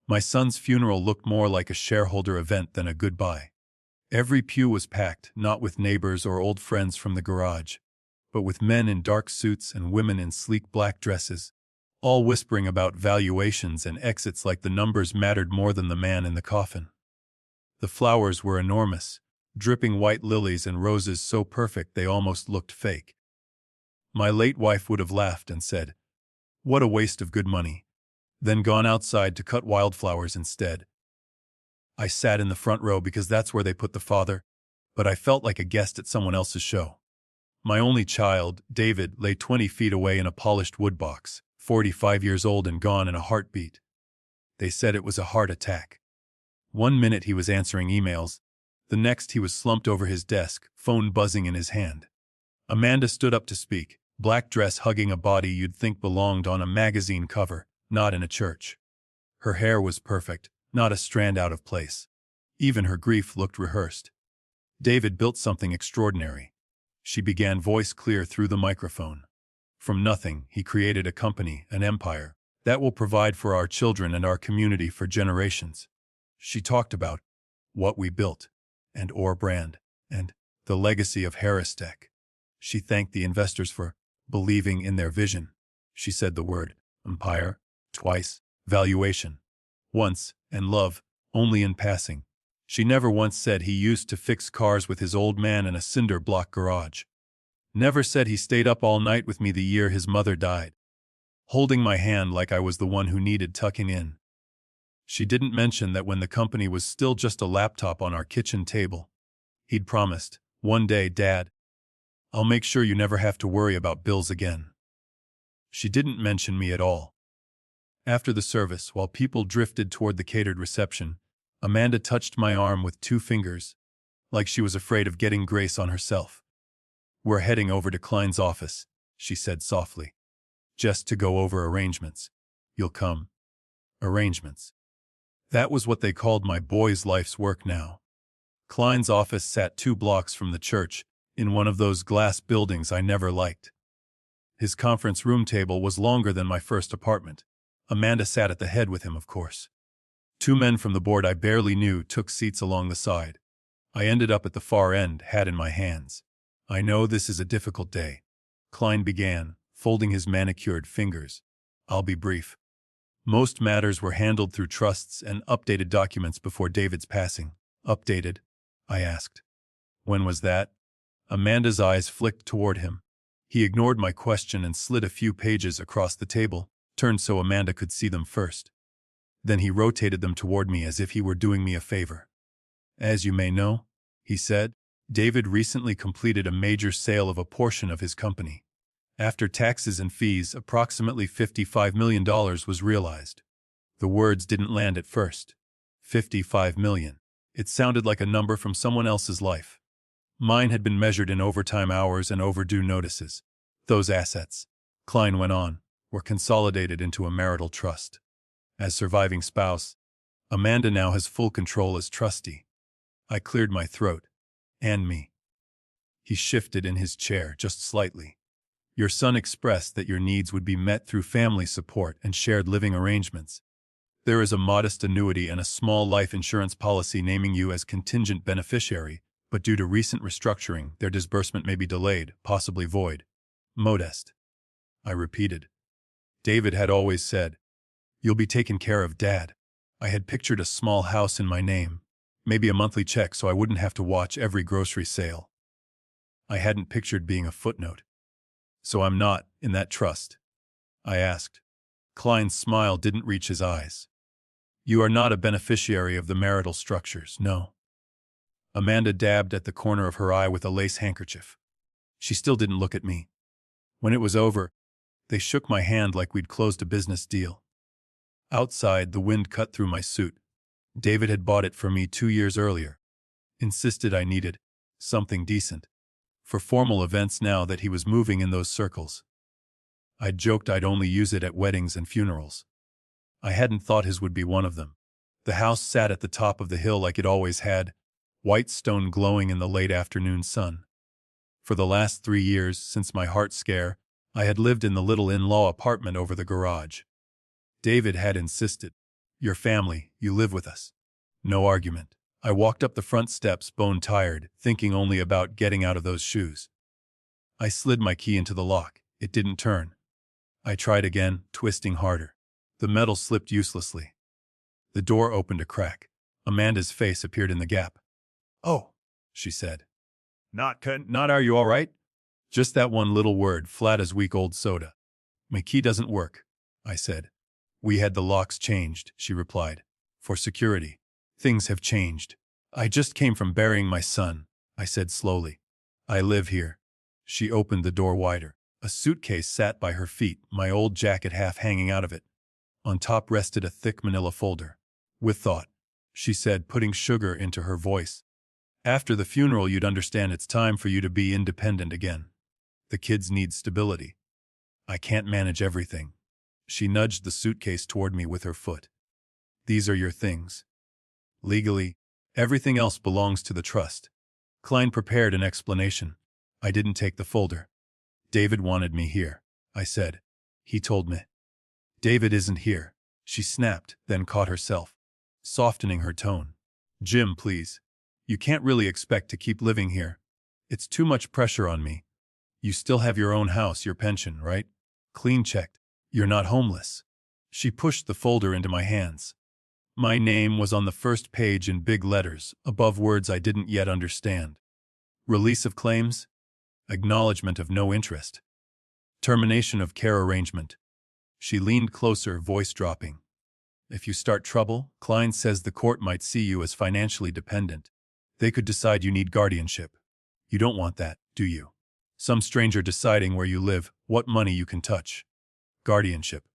My son's funeral looked more like a shareholder event than a goodbye. Every pew was packed, not with neighbors or old friends from the garage, but with men in dark suits and women in sleek black dresses, all whispering about valuations and exits like the numbers mattered more than the man in the coffin. The flowers were enormous, dripping white lilies and roses so perfect they almost looked fake. My late wife would have laughed and said, "What a waste of good money," then gone outside to cut wildflowers instead. I sat in the front row because that's where they put the father, but I felt like a guest at someone else's show. My only child, David, lay 20 feet away in a polished wood box, 45 years old and gone in a heartbeat. They said it was a heart attack. 1 minute he was answering emails, the next he was slumped over his desk, phone buzzing in his hand. Amanda stood up to speak, black dress hugging a body you'd think belonged on a magazine cover, not in a church. Her hair was perfect, not a strand out of place. Even her grief looked rehearsed. David built something extraordinary. She began, voice clear through the microphone. From nothing, he created a company, an empire, that will provide for our children and our community for generations. She talked about what we built, and our brand, and the legacy of Harris-Tech. She thanked the investors for believing in their vision. She said the word empire twice, valuation once, and love only in passing. She never once said he used to fix cars with his old man in a cinder block garage. Never said he stayed up all night with me the year his mother died, holding my hand like I was the one who needed tucking in. She didn't mention that when the company was still just a laptop on our kitchen table, he'd promised, "One day, Dad, I'll make sure you never have to worry about bills again." She didn't mention me at all. After the service, while people drifted toward the catered reception, Amanda touched my arm with 2 fingers, like she was afraid of getting grace on herself. "We're heading over to Klein's office," she said softly. "Just to go over arrangements. You'll come." Arrangements. That was what they called my boy's life's work now. Klein's office sat 2 blocks from the church, in one of those glass buildings I never liked. His conference room table was longer than my first apartment. Amanda sat at the head with him, of course. 2 men from the board I barely knew took seats along the side. I ended up at the far end, hat in my hands. "I know this is a difficult day," Klein began, folding his manicured fingers. "I'll be brief. Most matters were handled through trusts and updated documents before David's passing." "Updated?" I asked. "When was that?" Amanda's eyes flicked toward him. He ignored my question and slid a few pages across the table, turned so Amanda could see them first. Then he rotated them toward me as if he were doing me a favor. "As you may know," he said, "David recently completed a major sale of a portion of his company. After taxes and fees, approximately $55 million was realized." The words didn't land at first. 55 million. It sounded like a number from someone else's life. Mine had been measured in overtime hours and overdue notices. "Those assets," Klein went on, "were consolidated into a marital trust. As surviving spouse, Amanda now has full control as trustee." I cleared my throat. "And me." He shifted in his chair just slightly. "Your son expressed that your needs would be met through family support and shared living arrangements. There is a modest annuity and a small life insurance policy naming you as contingent beneficiary, but due to recent restructuring, their disbursement may be delayed, possibly void." "Modest," I repeated. David had always said, "You'll be taken care of, Dad." I had pictured a small house in my name, maybe a monthly check so I wouldn't have to watch every grocery sale. I hadn't pictured being a footnote. "So I'm not in that trust?" I asked. Klein's smile didn't reach his eyes. "You are not a beneficiary of the marital structures, no." Amanda dabbed at the corner of her eye with a lace handkerchief. She still didn't look at me. When it was over, they shook my hand like we'd closed a business deal. Outside, the wind cut through my suit. David had bought it for me 2 years earlier. Insisted I needed something decent for formal events now that he was moving in those circles. I'd joked I'd only use it at weddings and funerals. I hadn't thought his would be one of them. The house sat at the top of the hill like it always had, white stone glowing in the late afternoon sun. For the last 3 years, since my heart scare, I had lived in the little in-law apartment over the garage. David had insisted, Your family, you live with us. No argument. I walked up the front steps, bone-tired, thinking only about getting out of those shoes. I slid my key into the lock. It didn't turn. I tried again, twisting harder. The metal slipped uselessly. The door opened a crack. Amanda's face appeared in the gap. "Oh," she said. Not are you all right?" Just that one little word, flat as weak old soda. "My key doesn't work," I said. "We had the locks changed," she replied. "For security. Things have changed. I just came from burying my son," I said slowly. "I live here." She opened the door wider. A suitcase sat by her feet, my old jacket half hanging out of it. On top rested a thick manila folder. "With thought," she said, putting sugar into her voice. "After the funeral you'd understand it's time for you to be independent again. The kids need stability. I can't manage everything." She nudged the suitcase toward me with her foot. "These are your things. Legally, everything else belongs to the trust." Klein prepared an explanation. I didn't take the folder. "David wanted me here," I said. "He told me." "David isn't here," she snapped, then caught herself, softening her tone. "Jim, please. You can't really expect to keep living here. It's too much pressure on me. You still have your own house, your pension, right? Clean checked. You're not homeless." She pushed the folder into my hands. My name was on the first page in big letters, above words I didn't yet understand. Release of claims. Acknowledgement of no interest. Termination of care arrangement. She leaned closer, voice dropping. "If you start trouble, Klein says the court might see you as financially dependent. They could decide you need guardianship. You don't want that, do you? Some stranger deciding where you live, what money you can touch. Guardianship."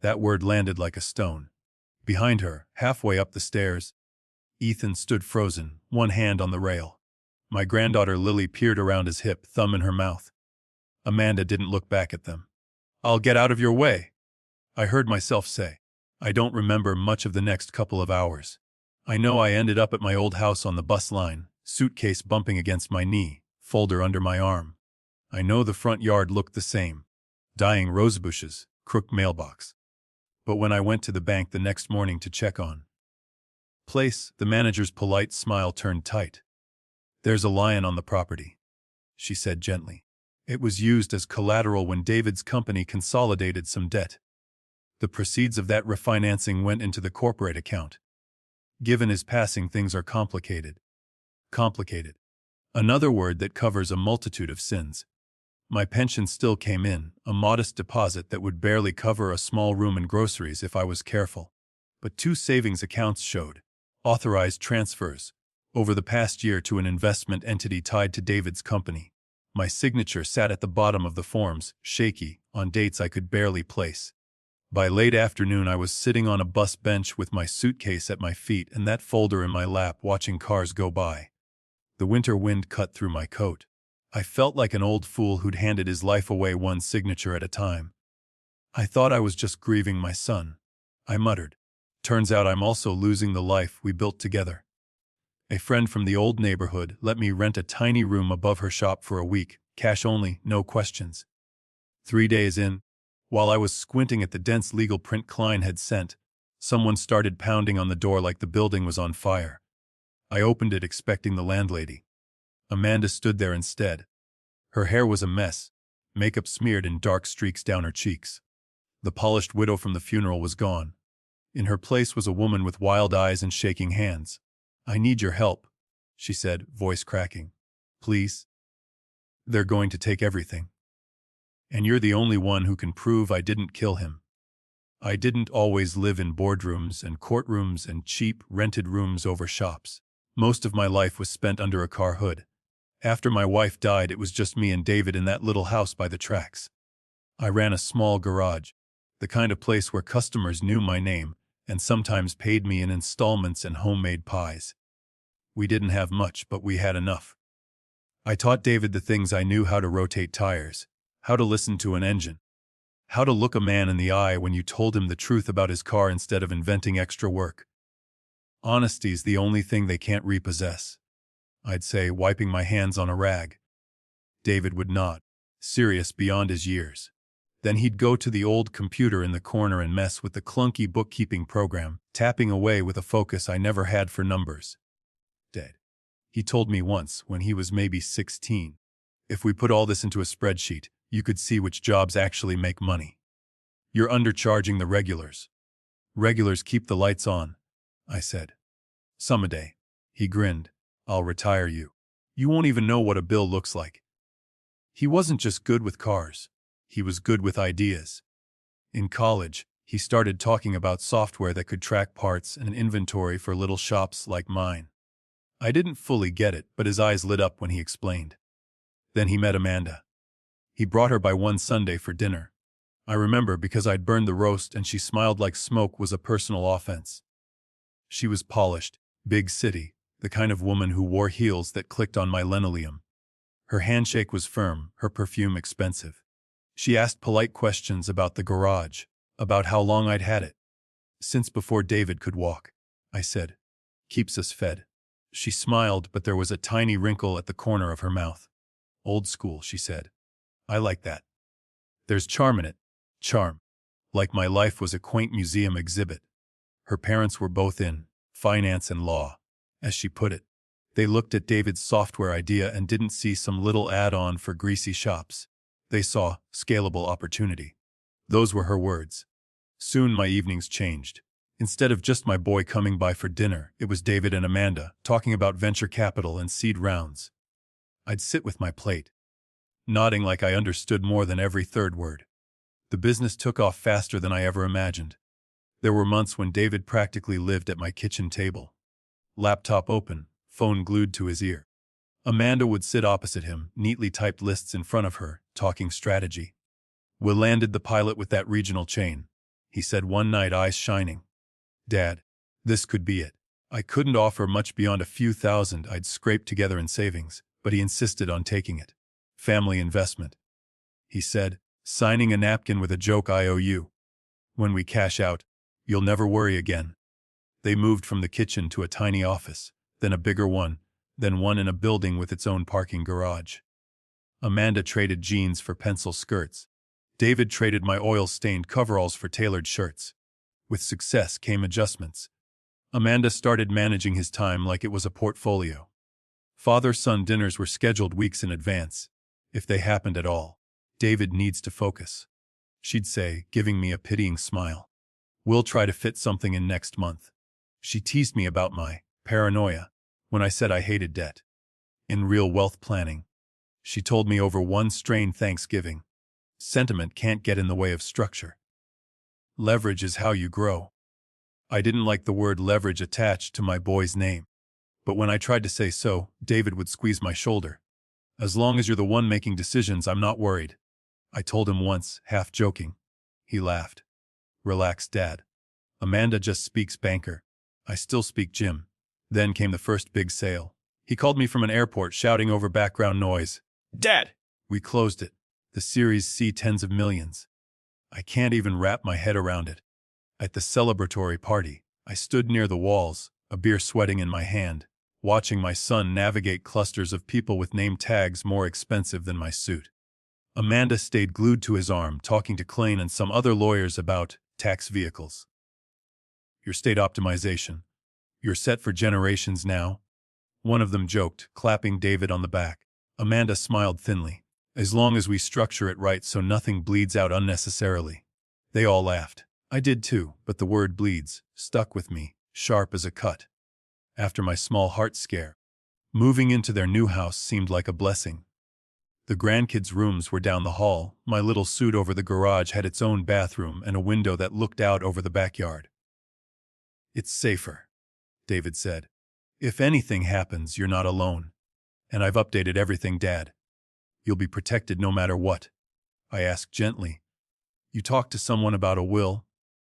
That word landed like a stone. Behind her, halfway up the stairs, Ethan stood frozen, one hand on the rail. My granddaughter Lily peered around his hip, thumb in her mouth. Amanda didn't look back at them. "I'll get out of your way," I heard myself say. I don't remember much of the next couple of hours. I know I ended up at my old house on the bus line, suitcase bumping against my knee, folder under my arm. I know the front yard looked the same. Dying rosebushes, crooked mailbox. But when I went to the bank the next morning to check on place, the manager's polite smile turned tight. "There's a lion on the property," she said gently. "It was used as collateral when David's company consolidated some debt. The proceeds of that refinancing went into the corporate account. Given his passing, things are complicated." Complicated. Another word that covers a multitude of sins. My pension still came in, a modest deposit that would barely cover a small room and groceries if I was careful. But 2 savings accounts showed authorized transfers over the past year to an investment entity tied to David's company. My signature sat at the bottom of the forms, shaky, on dates I could barely place. By late afternoon I was sitting on a bus bench with my suitcase at my feet and that folder in my lap, watching cars go by. The winter wind cut through my coat. I felt like an old fool who'd handed his life away one signature at a time. "I thought I was just grieving my son," I muttered. "Turns out I'm also losing the life we built together." A friend from the old neighborhood let me rent a tiny room above her shop for a week, cash only, no questions. 3 days in, while I was squinting at the dense legal print Klein had sent, someone started pounding on the door like the building was on fire. I opened it expecting the landlady. Amanda stood there instead. Her hair was a mess, makeup smeared in dark streaks down her cheeks. The polished widow from the funeral was gone. In her place was a woman with wild eyes and shaking hands. "I need your help," she said, voice cracking. "Please? They're going to take everything. And you're the only one who can prove I didn't kill him." I didn't always live in boardrooms and courtrooms and cheap, rented rooms over shops. Most of my life was spent under a car hood. After my wife died, it was just me and David in that little house by the tracks. I ran a small garage, the kind of place where customers knew my name and sometimes paid me in installments and homemade pies. We didn't have much, but we had enough. I taught David the things I knew: how to rotate tires, how to listen to an engine, how to look a man in the eye when you told him the truth about his car instead of inventing extra work. "Honesty's the only thing they can't repossess," I'd say, wiping my hands on a rag. David would nod, serious beyond his years. Then he'd go to the old computer in the corner and mess with the clunky bookkeeping program, tapping away with a focus I never had for numbers. Dead. He told me once, when he was maybe 16. If we put all this into a spreadsheet, you could see which jobs actually make money. You're undercharging the regulars. Regulars keep the lights on, I said. Someday. He grinned. I'll retire you. You won't even know what a bill looks like. He wasn't just good with cars. He was good with ideas. In college, he started talking about software that could track parts and an inventory for little shops like mine. I didn't fully get it, but his eyes lit up when he explained. Then he met Amanda. He brought her by one Sunday for dinner. I remember because I'd burned the roast and she smiled like smoke was a personal offense. She was polished, big city, the kind of woman who wore heels that clicked on my linoleum. Her handshake was firm, her perfume expensive. She asked polite questions about the garage, about how long I'd had it. Since before David could walk, I said. Keeps us fed. She smiled, but there was a tiny wrinkle at the corner of her mouth. Old school, she said. I like that. There's charm in it. Charm. Like my life was a quaint museum exhibit. Her parents were both in finance and law, as she put it. They looked at David's software idea and didn't see some little add-on for greasy shops. They saw scalable opportunity. Those were her words. Soon my evenings changed. Instead of just my boy coming by for dinner, it was David and Amanda talking about venture capital and seed rounds. I'd sit with my plate, nodding like I understood more than every third word. The business took off faster than I ever imagined. There were months when David practically lived at my kitchen table. Laptop open, phone glued to his ear. Amanda would sit opposite him, neatly typed lists in front of her, talking strategy. We landed the pilot with that regional chain, he said one night, eyes shining. Dad, this could be it. I couldn't offer much beyond a few thousand I'd scraped together in savings, but he insisted on taking it. Family investment, he said, signing a napkin with a joke I owe you. When we cash out, you'll never worry again. They moved from the kitchen to a tiny office, then a bigger one, then one in a building with its own parking garage. Amanda traded jeans for pencil skirts. David traded my oil-stained coveralls for tailored shirts. With success came adjustments. Amanda started managing his time like it was a portfolio. Father-son dinners were scheduled weeks in advance, if they happened at all. David needs to focus, she'd say, giving me a pitying smile. We'll try to fit something in next month. She teased me about my paranoia when I said I hated debt. In real wealth planning, she told me over one strained Thanksgiving, sentiment can't get in the way of structure. Leverage is how you grow. I didn't like the word leverage attached to my boy's name, but when I tried to say so, David would squeeze my shoulder. As long as you're the one making decisions, I'm not worried, I told him once, half joking. He laughed. Relax, Dad. Amanda just speaks banker. I still speak Jim. Then came the first big sale. He called me from an airport, shouting over background noise. Dad! We closed it. The Series C, tens of millions. I can't even wrap my head around it. At the celebratory party, I stood near the walls, a beer sweating in my hand, watching my son navigate clusters of people with name tags more expensive than my suit. Amanda stayed glued to his arm, talking to Klain and some other lawyers about tax vehicles. Your state optimization. You're set for generations now. One of them joked, clapping David on the back. Amanda smiled thinly. As long as we structure it right so nothing bleeds out unnecessarily. They all laughed. I did too, but the word bleeds stuck with me, sharp as a cut. After my small heart scare, moving into their new house seemed like a blessing. The grandkids' rooms were down the hall. My little suite over the garage had its own bathroom and a window that looked out over the backyard. It's safer, David said. If anything happens, you're not alone. And I've updated everything, Dad. You'll be protected no matter what. I asked gently. You talked to someone about a will?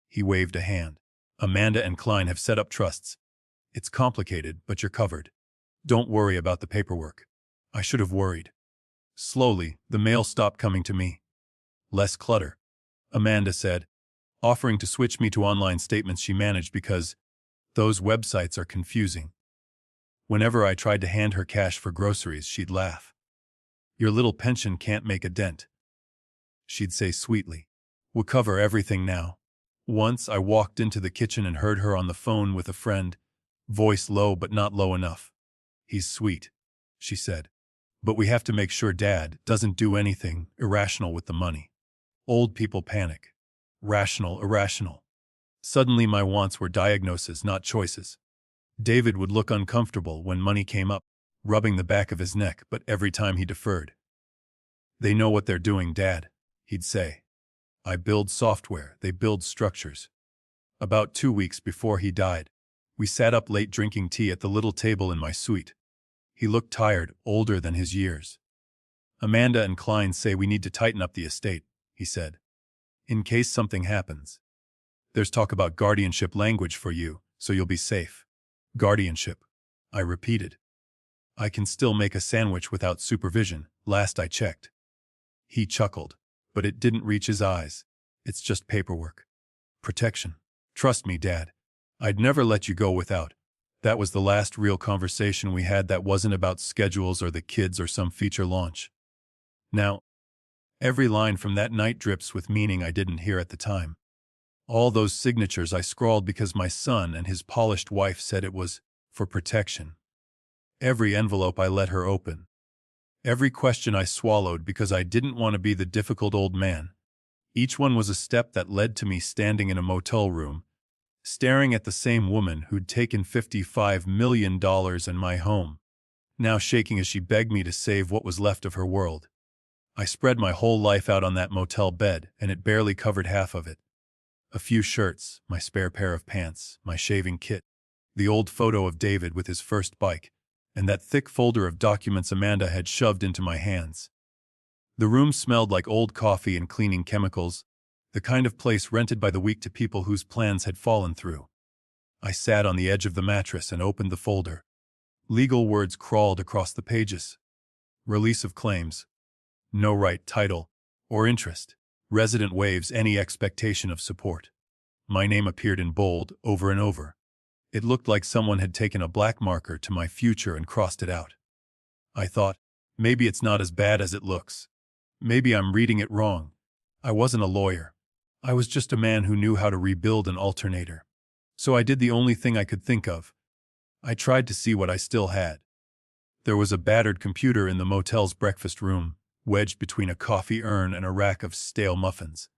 He waved a hand. Amanda and Klein have set up trusts. It's complicated, but you're covered. Don't worry about the paperwork. I should have worried. Slowly, the mail stopped coming to me. Less clutter, Amanda said, offering to switch me to online statements she managed because those websites are confusing. Whenever I tried to hand her cash for groceries, she'd laugh. Your little pension can't make a dent. she'd say sweetly. We'll cover everything now. Once I walked into the kitchen and heard her on the phone with a friend, voice low but not low enough. He's sweet, she said. But we have to make sure Dad doesn't do anything irrational with the money. Old people panic. Rational, irrational. Suddenly my wants were diagnoses, not choices. David would look uncomfortable when money came up, rubbing the back of his neck, but every time he deferred. They know what they're doing, Dad, he'd say. I build software, they build structures. About 2 weeks before he died, we sat up late drinking tea at the little table in my suite. He looked tired, older than his years. Amanda and Klein say we need to tighten up the estate, he said. In case something happens. There's talk about guardianship language for you, so you'll be safe. Guardianship, I repeated. I can still make a sandwich without supervision, last I checked. He chuckled, but it didn't reach his eyes. It's just paperwork. Protection. Trust me, Dad. I'd never let you go without. That was the last real conversation we had that wasn't about schedules or the kids or some feature launch. Now, every line from that night drips with meaning I didn't hear at the time. All those signatures I scrawled because my son and his polished wife said it was for protection. Every envelope I let her open. Every question I swallowed because I didn't want to be the difficult old man. Each one was a step that led to me standing in a motel room, staring at the same woman who'd taken $55 million and my home, now shaking as she begged me to save what was left of her world. I spread my whole life out on that motel bed, and it barely covered half of it. A few shirts, my spare pair of pants, my shaving kit, the old photo of David with his first bike, and that thick folder of documents Amanda had shoved into my hands. The room smelled like old coffee and cleaning chemicals, the kind of place rented by the week to people whose plans had fallen through. I sat on the edge of the mattress and opened the folder. Legal words crawled across the pages. Release of claims. No right, title, or interest. Resident waives any expectation of support. My name appeared in bold over and over. It looked like someone had taken a black marker to my future and crossed it out. I thought, maybe it's not as bad as it looks. Maybe I'm reading it wrong. I wasn't a lawyer. I was just a man who knew how to rebuild an alternator. So I did the only thing I could think of. I tried to see what I still had. There was a battered computer in the motel's breakfast room, wedged between a coffee urn and a rack of stale muffins.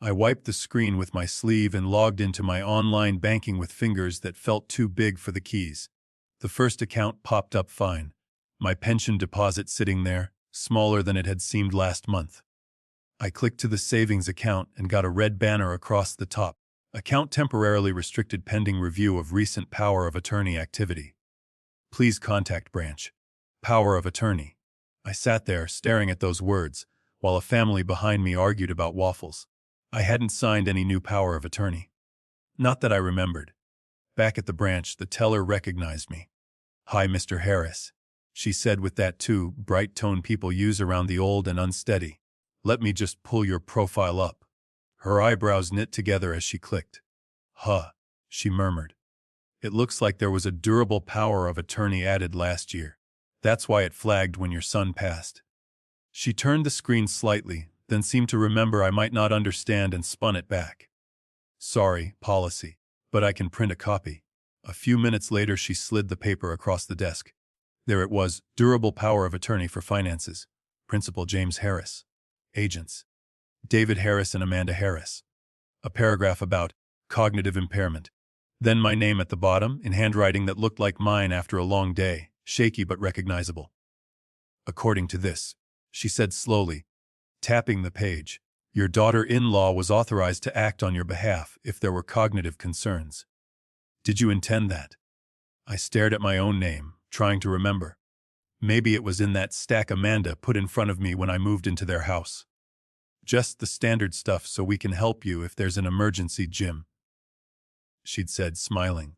I wiped the screen with my sleeve and logged into my online banking with fingers that felt too big for the keys. The first account popped up fine, my pension deposit sitting there, smaller than it had seemed last month. I clicked to the savings account and got a red banner across the top. Account temporarily restricted pending review of recent power of attorney activity. Please contact branch. Power of attorney. I sat there staring at those words, while a family behind me argued about waffles. I hadn't signed any new power of attorney. Not that I remembered. Back at the branch, the teller recognized me. "Hi, Mr. Harris," she said with that bright tone people use around the old and unsteady. "Let me just pull your profile up." Her eyebrows knit together as she clicked. "Huh," she murmured. "It looks like there was a durable power of attorney added last year. That's why it flagged when your son passed." She turned the screen slightly, then seemed to remember I might not understand and spun it back. "Sorry, policy, but I can print a copy." A few minutes later she slid the paper across the desk. There it was, durable power of attorney for finances. Principal James Harris. Agents. David Harris and Amanda Harris. A paragraph about cognitive impairment. Then my name at the bottom, in handwriting that looked like mine after a long day, shaky but recognizable. "According to this," she said slowly, tapping the page, "your daughter-in-law was authorized to act on your behalf if there were cognitive concerns. Did you intend that?" I stared at my own name, trying to remember. Maybe it was in that stack Amanda put in front of me when I moved into their house. "Just the standard stuff so we can help you if there's an emergency, Jim," she'd said, smiling.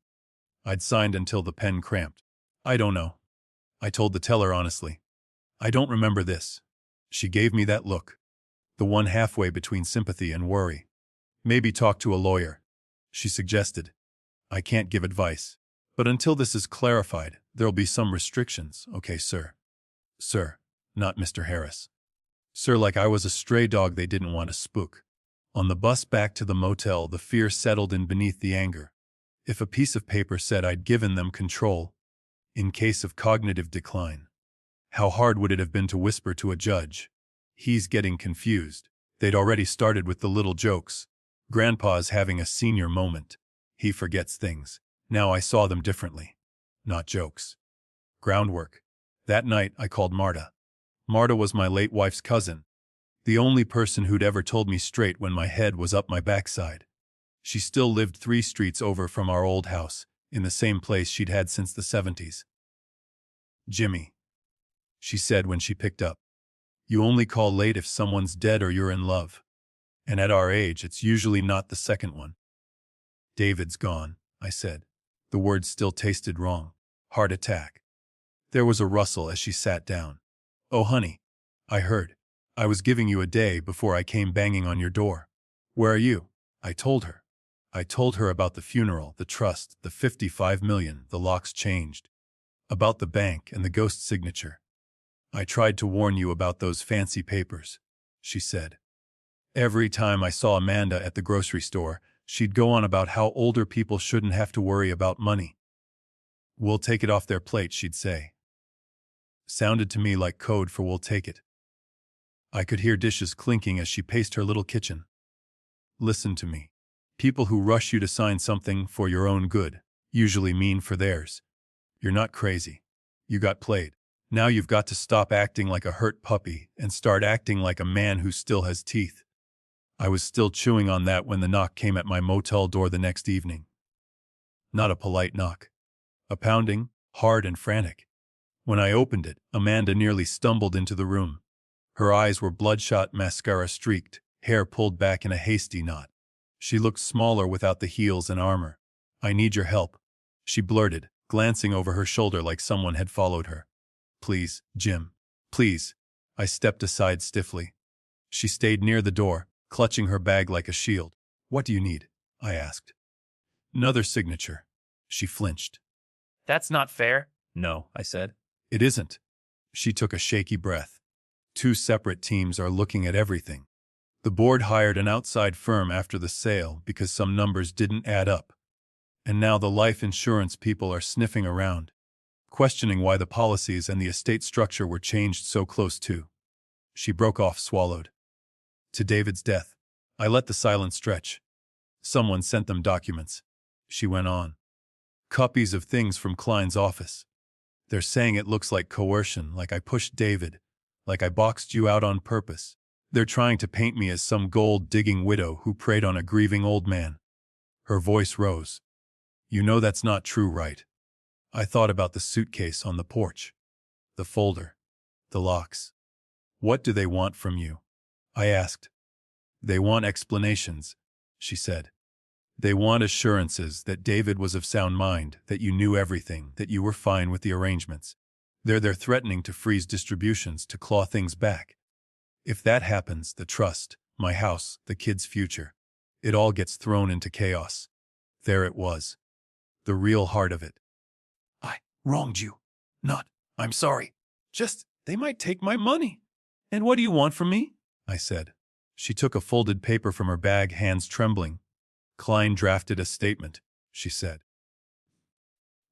I'd signed until the pen cramped. "I don't know," I told the teller honestly. "I don't remember this." She gave me that look, the one halfway between sympathy and worry. "Maybe talk to a lawyer," she suggested. "I can't give advice. But until this is clarified, there'll be some restrictions, okay, sir?" "Sir, not Mr. Harris." Sir, like I was a stray dog they didn't want to spook. On the bus back to the motel, the fear settled in beneath the anger. If a piece of paper said I'd given them control, in case of cognitive decline, how hard would it have been to whisper to a judge, "He's getting confused." They'd already started with the little jokes. Grandpa's having a senior moment. He forgets things. Now I saw them differently. Not jokes. Groundwork. That night, I called Marta. Marta was my late wife's cousin, the only person who'd ever told me straight when my head was up my backside. She still lived 3 streets over from our old house, in the same place she'd had since the 70s. "Jimmy," she said when she picked up, "you only call late if someone's dead or you're in love. And at our age, it's usually not the second one." "David's gone," I said. The words still tasted wrong. "Heart attack." There was a rustle as she sat down. "Oh, honey," I heard. "I was giving you a day before I came banging on your door." "Where are you?" I told her. I told her about the funeral, the trust, the 55 million, the locks changed. About the bank and the ghost signature. "I tried to warn you about those fancy papers," she said. Every time I saw Amanda at the grocery store, she'd go on about how older people shouldn't have to worry about money. "We'll take it off their plate," she'd say. Sounded to me like code for "we'll take it." I could hear dishes clinking as she paced her little kitchen. "Listen to me. People who rush you to sign something for your own good usually mean for theirs. You're not crazy. You got played. Now you've got to stop acting like a hurt puppy and start acting like a man who still has teeth." I was still chewing on that when the knock came at my motel door the next evening. Not a polite knock. A pounding, hard and frantic. When I opened it, Amanda nearly stumbled into the room. Her eyes were bloodshot, mascara streaked, hair pulled back in a hasty knot. She looked smaller without the heels and armor. "I need your help," she blurted, glancing over her shoulder like someone had followed her. "Please, Jim. Please." I stepped aside stiffly. She stayed near the door, clutching her bag like a shield. "What do you need?" I asked. "Another signature." She flinched. "That's not fair." "No," I said. "It isn't." She took a shaky breath. "2 separate teams are looking at everything. The board hired an outside firm after the sale because some numbers didn't add up. And now the life insurance people are sniffing around, questioning why the policies and the estate structure were changed so close to." She broke off, swallowed. "To David's death." I let the silence stretch. "Someone sent them documents," she went on. "Copies of things from Klein's office. They're saying it looks like coercion, like I pushed David, like I boxed you out on purpose. They're trying to paint me as some gold-digging widow who preyed on a grieving old man." Her voice rose. "You know that's not true, right?" I thought about the suitcase on the porch. The folder. The locks. "What do they want from you?" I asked. "They want explanations," she said. "They want assurances that David was of sound mind, that you knew everything, that you were fine with the arrangements. They're threatening to freeze distributions, to claw things back. If that happens, the trust, my house, the kids' future, it all gets thrown into chaos." There it was. The real heart of it. "I wronged you. Not, I'm sorry. Just, they might take my money." "And what do you want from me?" I said. She took a folded paper from her bag, hands trembling. "Klein drafted a statement," she said.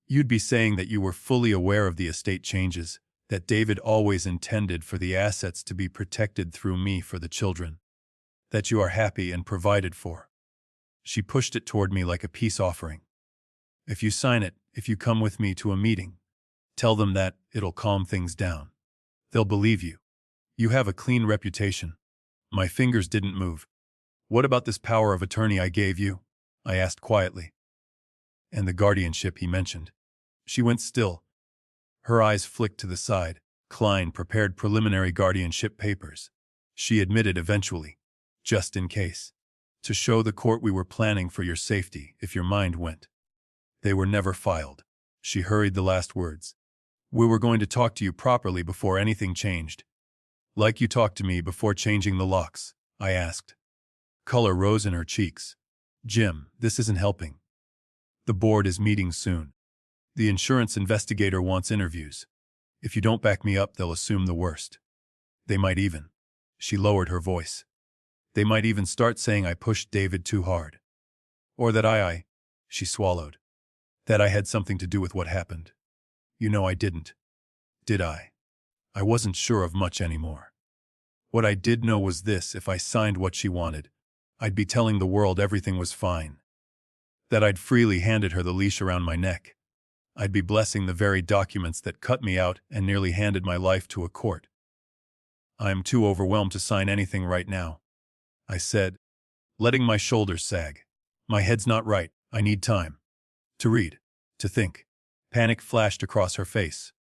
"You'd be saying that you were fully aware of the estate changes, that David always intended for the assets to be protected through me for the children, that you are happy and provided for." She pushed it toward me like a peace offering. "If you sign it, if you come with me to a meeting, tell them that, it'll calm things down. They'll believe you. You have a clean reputation." My fingers didn't move. "What about this power of attorney I gave you?" I asked quietly. "And the guardianship he mentioned." She went still. Her eyes flicked to the side. "Klein prepared preliminary guardianship papers," she admitted eventually. "Just in case. To show the court we were planning for your safety if your mind went. They were never filed." She hurried the last words. "We were going to talk to you properly before anything changed." "Like you talked to me before changing the locks?" I asked. Color rose in her cheeks. "Jim, this isn't helping. The board is meeting soon. The insurance investigator wants interviews. If you don't back me up, they'll assume the worst. They might even." She lowered her voice. They might even start saying I pushed David too hard. Or that she swallowed. That I had something to do with what happened. You know I didn't. Did I? I wasn't sure of much anymore. What I did know was this: if I signed what she wanted, I'd be telling the world everything was fine. That I'd freely handed her the leash around my neck. I'd be blessing the very documents that cut me out and nearly handed my life to a court. I am too overwhelmed to sign anything right now, I said, letting my shoulders sag. My head's not right. I need time. To read. To think. Panic flashed across her face.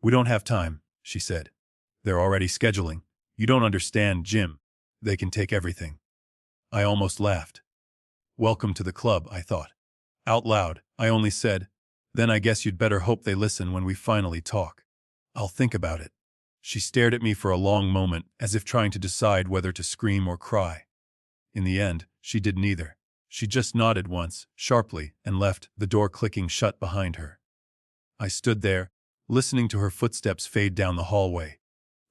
We don't have time, she said. They're already scheduling. You don't understand, Jim. They can take everything. I almost laughed. Welcome to the club, I thought. Out loud, I only said, then I guess you'd better hope they listen when we finally talk. I'll think about it. She stared at me for a long moment, as if trying to decide whether to scream or cry. In the end, she did neither. She just nodded once, sharply, and left, the door clicking shut behind her. I stood there, listening to her footsteps fade down the hallway.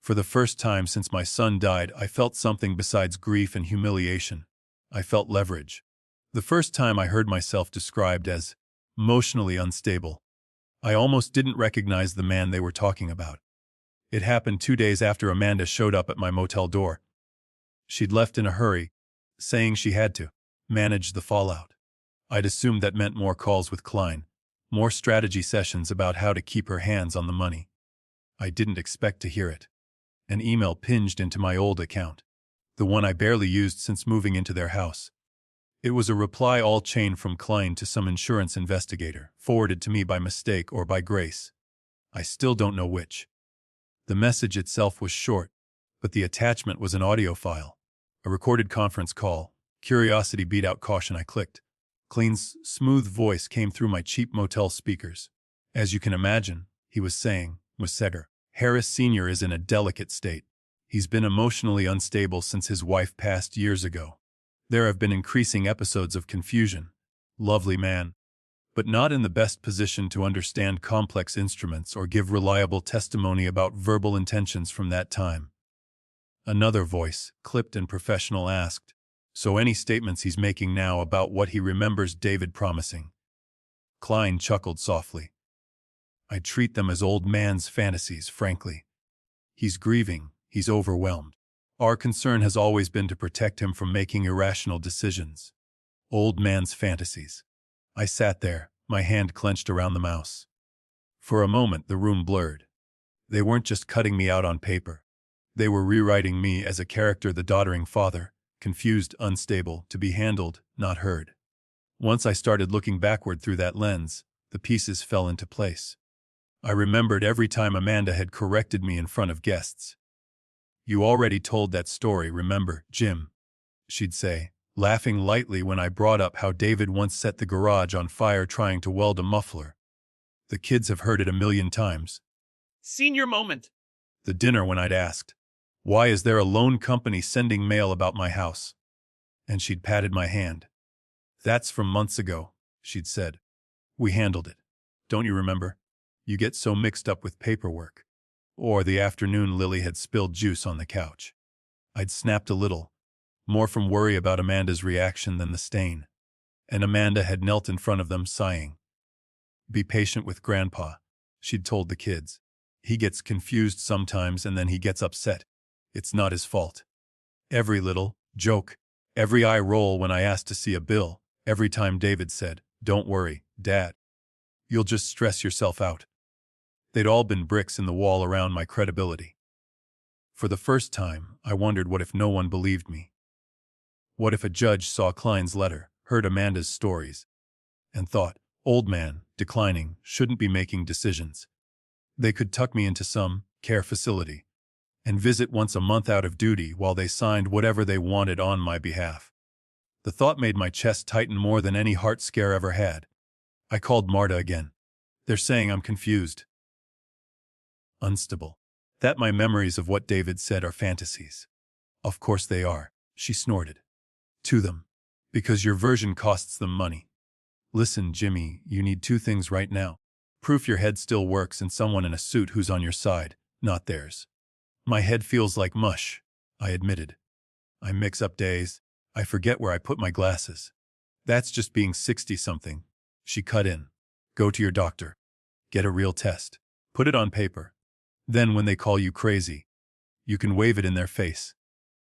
For the first time since my son died, I felt something besides grief and humiliation. I felt leverage. The first time I heard myself described as emotionally unstable. I almost didn't recognize the man they were talking about. It happened 2 days after Amanda showed up at my motel door. She'd left in a hurry, saying she had to manage the fallout. I'd assumed that meant more calls with Klein, more strategy sessions about how to keep her hands on the money. I didn't expect to hear it. An email pinged into my old account, the one I barely used since moving into their house. It was a reply all chain from Klein to some insurance investigator, forwarded to me by mistake or by grace. I still don't know which. The message itself was short, but the attachment was an audio file, a recorded conference call. Curiosity beat out caution. I clicked. Klein's smooth voice came through my cheap motel speakers. As you can imagine, he was saying, Seger, Harris Sr. is in a delicate state. He's been emotionally unstable since his wife passed years ago. There have been increasing episodes of confusion. Lovely man, but not in the best position to understand complex instruments or give reliable testimony about verbal intentions from that time. Another voice, clipped and professional, asked, so any statements he's making now about what he remembers David promising? Klein chuckled softly. I treat them as old man's fantasies, frankly. He's grieving, he's overwhelmed. Our concern has always been to protect him from making irrational decisions. Old man's fantasies. I sat there, my hand clenched around the mouse. For a moment the room blurred. They weren't just cutting me out on paper. They were rewriting me as a character, the doddering father, confused, unstable, to be handled, not heard. Once I started looking backward through that lens, the pieces fell into place. I remembered every time Amanda had corrected me in front of guests. You already told that story, remember, Jim? She'd say, laughing lightly when I brought up how David once set the garage on fire trying to weld a muffler. The kids have heard it a million times. Senior moment. The dinner when I'd asked, why is there a loan company sending mail about my house? And she'd patted my hand. That's from months ago, she'd said. We handled it. Don't you remember? You get so mixed up with paperwork. Or the afternoon Lily had spilled juice on the couch. I'd snapped a little, more from worry about Amanda's reaction than the stain. And Amanda had knelt in front of them, sighing. Be patient with Grandpa, she'd told the kids. He gets confused sometimes and then he gets upset. It's not his fault. Every little joke, every eye roll when I asked to see a bill, every time David said, don't worry, Dad. You'll just stress yourself out. They'd all been bricks in the wall around my credibility. For the first time, I wondered, what if no one believed me? What if a judge saw Klein's letter, heard Amanda's stories, and thought, old man, declining, shouldn't be making decisions. They could tuck me into some care facility and visit once a month out of duty while they signed whatever they wanted on my behalf. The thought made my chest tighten more than any heart scare ever had. I called Marta again. They're saying I'm confused. Unstable. That my memories of what David said are fantasies. Of course they are, she snorted. To them. Because your version costs them money. Listen, Jimmy, you need 2 things right now. Proof your head still works and someone in a suit who's on your side, not theirs. My head feels like mush. I admitted. I mix up days. I forget where I put my glasses. That's just being 60-something. She cut in. Go to your doctor. Get a real test. Put it on paper. Then when they call you crazy, you can wave it in their face.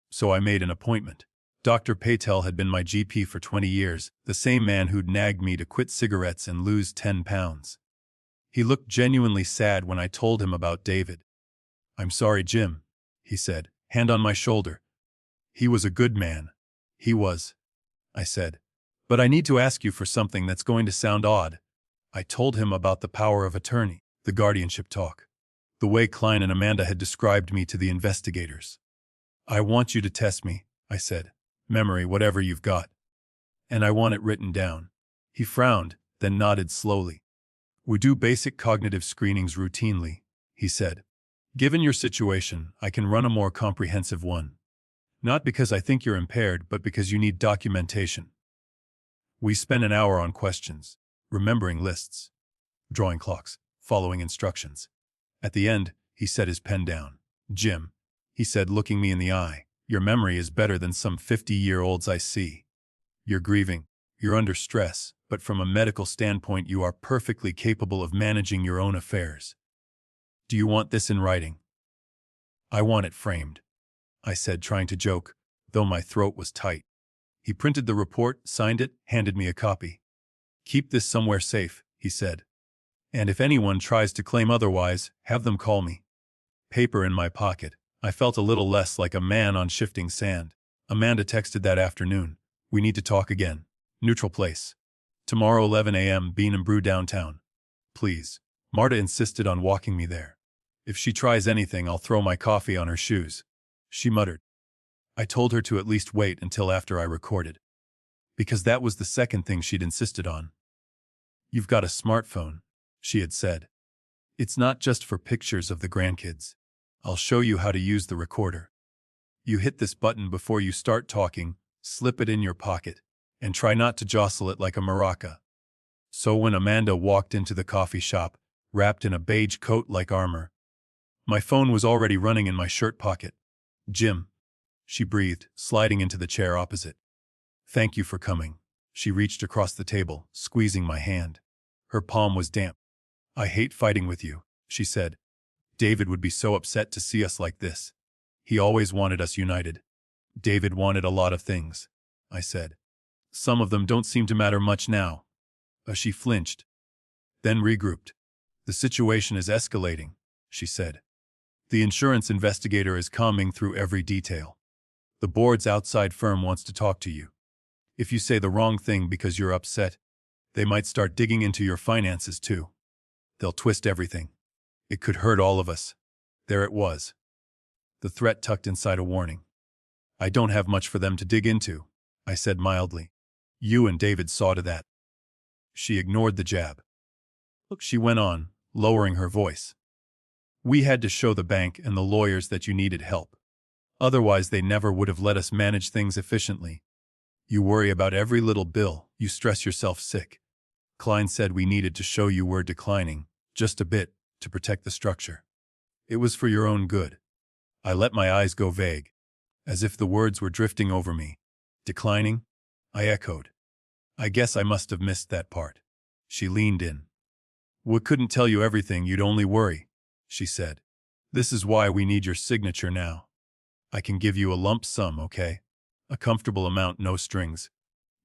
So I made an appointment. Dr. Patel had been my GP for 20 years, the same man who'd nagged me to quit cigarettes and lose 10 pounds. He looked genuinely sad when I told him about David. I'm sorry, Jim, he said, hand on my shoulder. He was a good man. He was, I said. But I need to ask you for something that's going to sound odd. I told him about the power of attorney, the guardianship talk, the way Klein and Amanda had described me to the investigators. I want you to test me, I said. Memory, whatever you've got. And I want it written down. He frowned, then nodded slowly. We do basic cognitive screenings routinely, he said. Given your situation, I can run a more comprehensive one. Not because I think you're impaired, but because you need documentation. We spent an hour on questions, remembering lists, drawing clocks, following instructions. At the end, he set his pen down. Jim, he said, looking me in the eye, your memory is better than some 50-year-olds I see. You're grieving, you're under stress, but from a medical standpoint you are perfectly capable of managing your own affairs. Do you want this in writing? I want it framed, I said, trying to joke, though my throat was tight. He printed the report, signed it, handed me a copy. Keep this somewhere safe, he said. And if anyone tries to claim otherwise, have them call me. Paper in my pocket. I felt a little less like a man on shifting sand. Amanda texted that afternoon. We need to talk again. Neutral place. Tomorrow 11 a.m. Bean and Brew downtown. Please. Marta insisted on walking me there. If she tries anything, I'll throw my coffee on her shoes. She muttered. I told her to at least wait until after I recorded. Because that was the second thing she'd insisted on. You've got a smartphone, she had said. It's not just for pictures of the grandkids. I'll show you how to use the recorder. You hit this button before you start talking, slip it in your pocket, and try not to jostle it like a maraca. So when Amanda walked into the coffee shop, wrapped in a beige coat like armor, my phone was already running in my shirt pocket. Jim, she breathed, sliding into the chair opposite. Thank you for coming. She reached across the table, squeezing my hand. Her palm was damp. I hate fighting with you, she said. David would be so upset to see us like this. He always wanted us united. David wanted a lot of things, I said. Some of them don't seem to matter much now. She flinched, then regrouped. The situation is escalating, she said. The insurance investigator is combing through every detail. The board's outside firm wants to talk to you. If you say the wrong thing because you're upset, they might start digging into your finances too. They'll twist everything. It could hurt all of us. There it was. The threat tucked inside a warning. I don't have much for them to dig into, I said mildly. You and David saw to that. She ignored the jab. Look, she went on, lowering her voice. We had to show the bank and the lawyers that you needed help. Otherwise, they never would have let us manage things efficiently. You worry about every little bill, you stress yourself sick. Klein said we needed to show you were declining, just a bit, to protect the structure. It was for your own good. I let my eyes go vague, as if the words were drifting over me. Declining? I echoed. I guess I must have missed that part. She leaned in. We couldn't tell you everything, you'd only worry, she said. This is why we need your signature now. I can give you a lump sum, okay? A comfortable amount, no strings.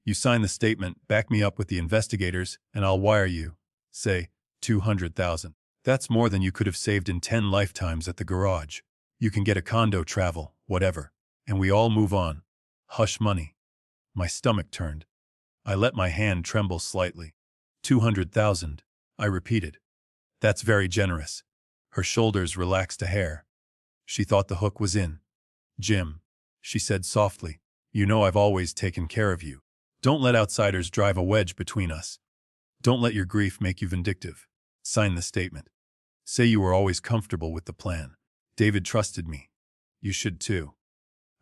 You sign the statement, back me up with the investigators, and I'll wire you, say, $200,000. That's more than you could have saved in 10 lifetimes at the garage. You can get a condo, travel, whatever, and we all move on. Hush money. My stomach turned. I let my hand tremble slightly. 200,000, I repeated. That's very generous. Her shoulders relaxed a hair. She thought the hook was in. Jim, she said softly, you know I've always taken care of you. Don't let outsiders drive a wedge between us. Don't let your grief make you vindictive. Sign the statement. Say you were always comfortable with the plan. David trusted me. You should too.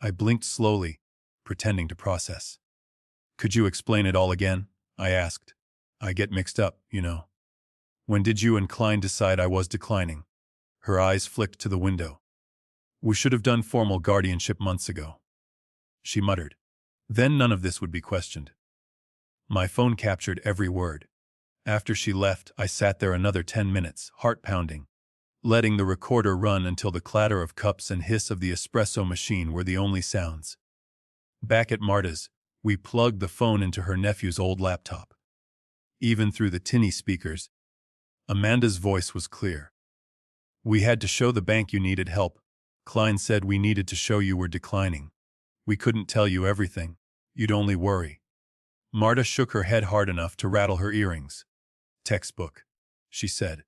I blinked slowly, pretending to process. Could you explain it all again? I asked. I get mixed up, you know. When did you and Klein decide I was declining? Her eyes flicked to the window. We should have done formal guardianship months ago, she muttered. Then none of this would be questioned. My phone captured every word. After she left, I sat there another 10 minutes, heart pounding, letting the recorder run until the clatter of cups and hiss of the espresso machine were the only sounds. Back at Marta's, we plugged the phone into her nephew's old laptop. Even through the tinny speakers, Amanda's voice was clear. We had to show the bank you needed help. Klein said we needed to show you were declining. We couldn't tell you everything. You'd only worry. Marta shook her head hard enough to rattle her earrings. Textbook, she said.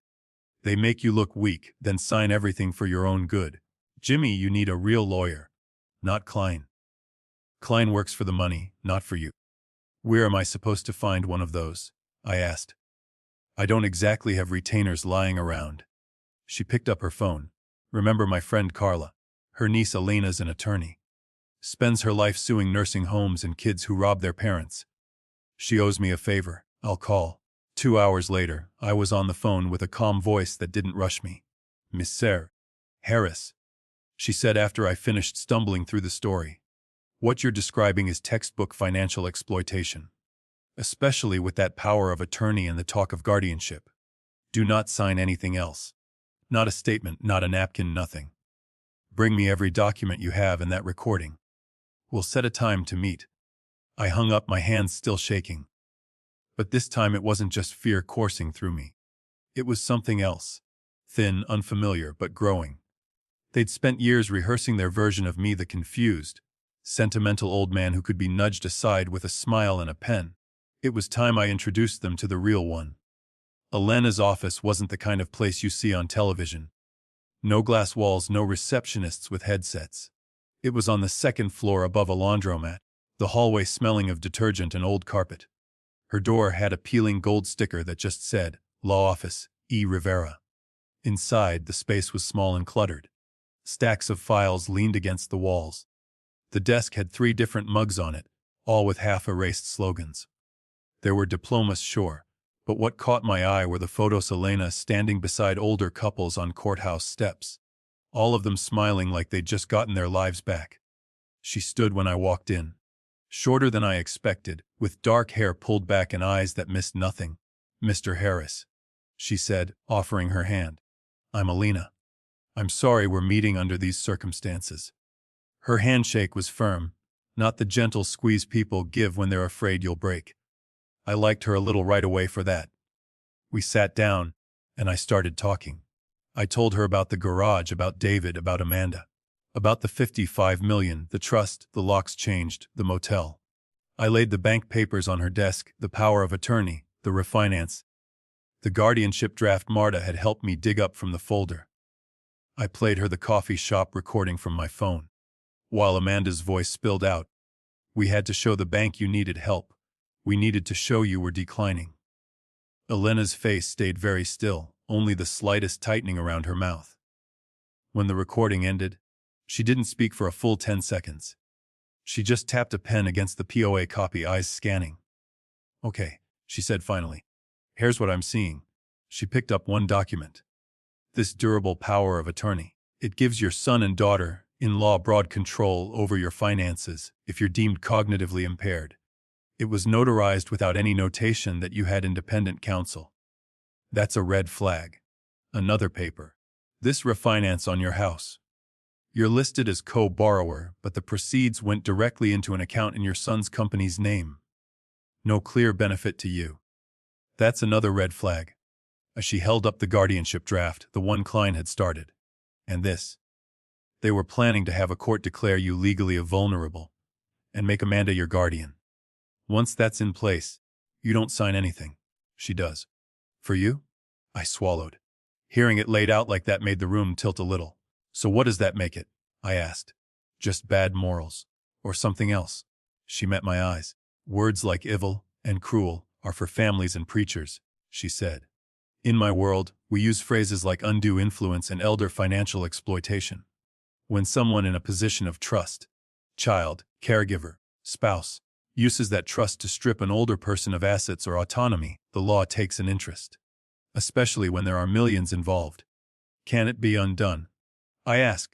They make you look weak, then sign everything for your own good. Jimmy, you need a real lawyer, not Klein. Klein works for the money, not for you. Where am I supposed to find one of those? I asked. I don't exactly have retainers lying around. She picked up her phone. Remember my friend Carla? Her niece Elena's an attorney. Spends her life suing nursing homes and kids who rob their parents. She owes me a favor. I'll call. 2 hours later, I was on the phone with a calm voice that didn't rush me. Mr. Harris, she said after I finished stumbling through the story. What you're describing is textbook financial exploitation. Especially with that power of attorney and the talk of guardianship. Do not sign anything else. Not a statement, not a napkin, nothing. Bring me every document you have and that recording. We'll set a time to meet. I hung up, my hands still shaking. But this time it wasn't just fear coursing through me. It was something else. Thin, unfamiliar, but growing. They'd spent years rehearsing their version of me, the confused, sentimental old man who could be nudged aside with a smile and a pen. It was time I introduced them to the real one. Elena's office wasn't the kind of place you see on television. No glass walls, no receptionists with headsets. It was on the second floor above a laundromat, the hallway smelling of detergent and old carpet. Her door had a peeling gold sticker that just said, Law Office, E. Rivera. Inside, the space was small and cluttered. Stacks of files leaned against the walls. The desk had 3 different mugs on it, all with half-erased slogans. There were diplomas, sure, but what caught my eye were the photos of Elena standing beside older couples on courthouse steps, all of them smiling like they'd just gotten their lives back. She stood when I walked in. Shorter than I expected, with dark hair pulled back and eyes that missed nothing. Mr. Harris, she said, offering her hand. I'm Elena. I'm sorry we're meeting under these circumstances. Her handshake was firm, not the gentle squeeze people give when they're afraid you'll break. I liked her a little right away for that. We sat down, and I started talking. I told her about the garage, about David, about Amanda. About the $55 million, the trust, the locks changed, the motel. I laid the bank papers on her desk, the power of attorney, the refinance. The guardianship draft Marta had helped me dig up from the folder. I played her the coffee shop recording from my phone. While Amanda's voice spilled out, we had to show the bank you needed help. We needed to show you were declining. Elena's face stayed very still, only the slightest tightening around her mouth. When the recording ended, she didn't speak for a full 10 seconds. She just tapped a pen against the POA copy, eyes scanning. Okay, she said finally. Here's what I'm seeing. She picked up one document. This durable power of attorney. It gives your son and daughter-in-law broad control over your finances if you're deemed cognitively impaired. It was notarized without any notation that you had independent counsel. That's a red flag. Another paper. This refinance on your house. You're listed as co-borrower, but the proceeds went directly into an account in your son's company's name. No clear benefit to you. That's another red flag. As she held up the guardianship draft, the one Klein had started. And this. They were planning to have a court declare you legally vulnerable and make Amanda your guardian. Once that's in place, you don't sign anything. She does. For you? I swallowed. Hearing it laid out like that made the room tilt a little. So what does that make it? I asked. Just bad morals. Or something else? She met my eyes. Words like evil and cruel are for families and preachers, she said. In my world, we use phrases like undue influence and elder financial exploitation. When someone in a position of trust, child, caregiver, spouse, uses that trust to strip an older person of assets or autonomy, the law takes an interest. Especially when there are millions involved. Can it be undone? I ask.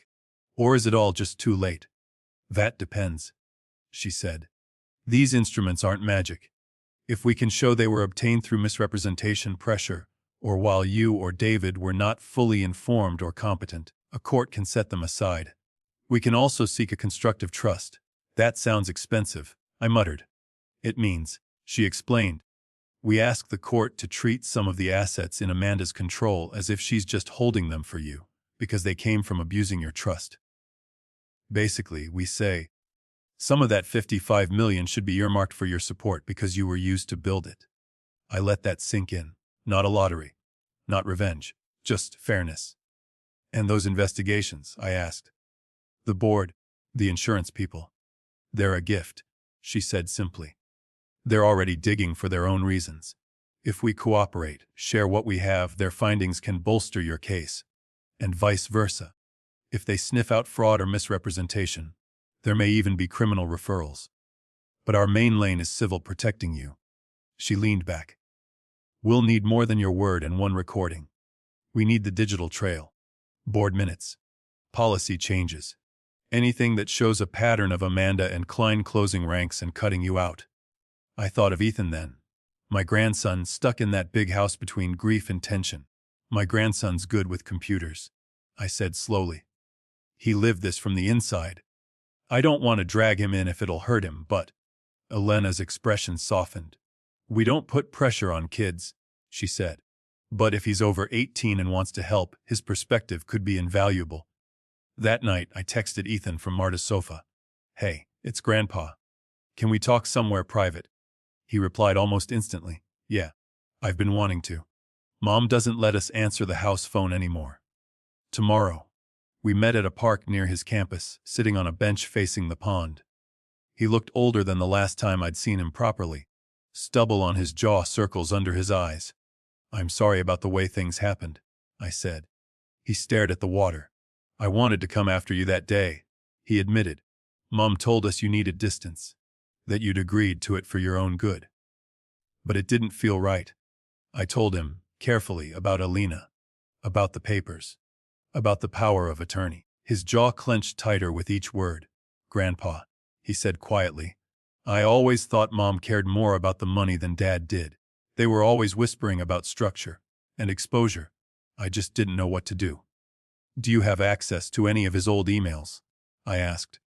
Or is it all just too late? That depends, she said. These instruments aren't magic. If we can show they were obtained through misrepresentation, pressure, or while you or David were not fully informed or competent, a court can set them aside. We can also seek a constructive trust. That sounds expensive, I muttered. It means, she explained, we ask the court to treat some of the assets in Amanda's control as if she's just holding them for you, because they came from abusing your trust. Basically, we say, some of that $55 million should be earmarked for your support because you were used to build it. I let that sink in. Not a lottery. Not revenge. Just fairness. And those investigations, I asked. The board, the insurance people. They're a gift, she said simply. They're already digging for their own reasons. If we cooperate, share what we have, their findings can bolster your case. And vice versa. If they sniff out fraud or misrepresentation, there may even be criminal referrals. But our main lane is civil, protecting you. She leaned back. We'll need more than your word and one recording. We need the digital trail. Board minutes. Policy changes. Anything that shows a pattern of Amanda and Klein closing ranks and cutting you out. I thought of Ethan then. My grandson stuck in that big house between grief and tension. My grandson's good with computers, I said slowly. He lived this from the inside. I don't want to drag him in if it'll hurt him, but… Elena's expression softened. We don't put pressure on kids, she said. But if he's over 18 and wants to help, his perspective could be invaluable. That night, I texted Ethan from Marta's sofa. Hey, it's Grandpa. Can we talk somewhere private? He replied almost instantly. Yeah, I've been wanting to. Mom doesn't let us answer the house phone anymore. Tomorrow. We met at a park near his campus, sitting on a bench facing the pond. He looked older than the last time I'd seen him properly. Stubble on his jaw, circles under his eyes. I'm sorry about the way things happened, I said. He stared at the water. I wanted to come after you that day, he admitted. Mom told us you needed distance, that you'd agreed to it for your own good. But it didn't feel right. I told him, carefully, about Alina, about the papers, about the power of attorney. His jaw clenched tighter with each word. Grandpa, he said quietly, I always thought Mom cared more about the money than Dad did. They were always whispering about structure and exposure. I just didn't know what to do. Do you have access to any of his old emails? I asked.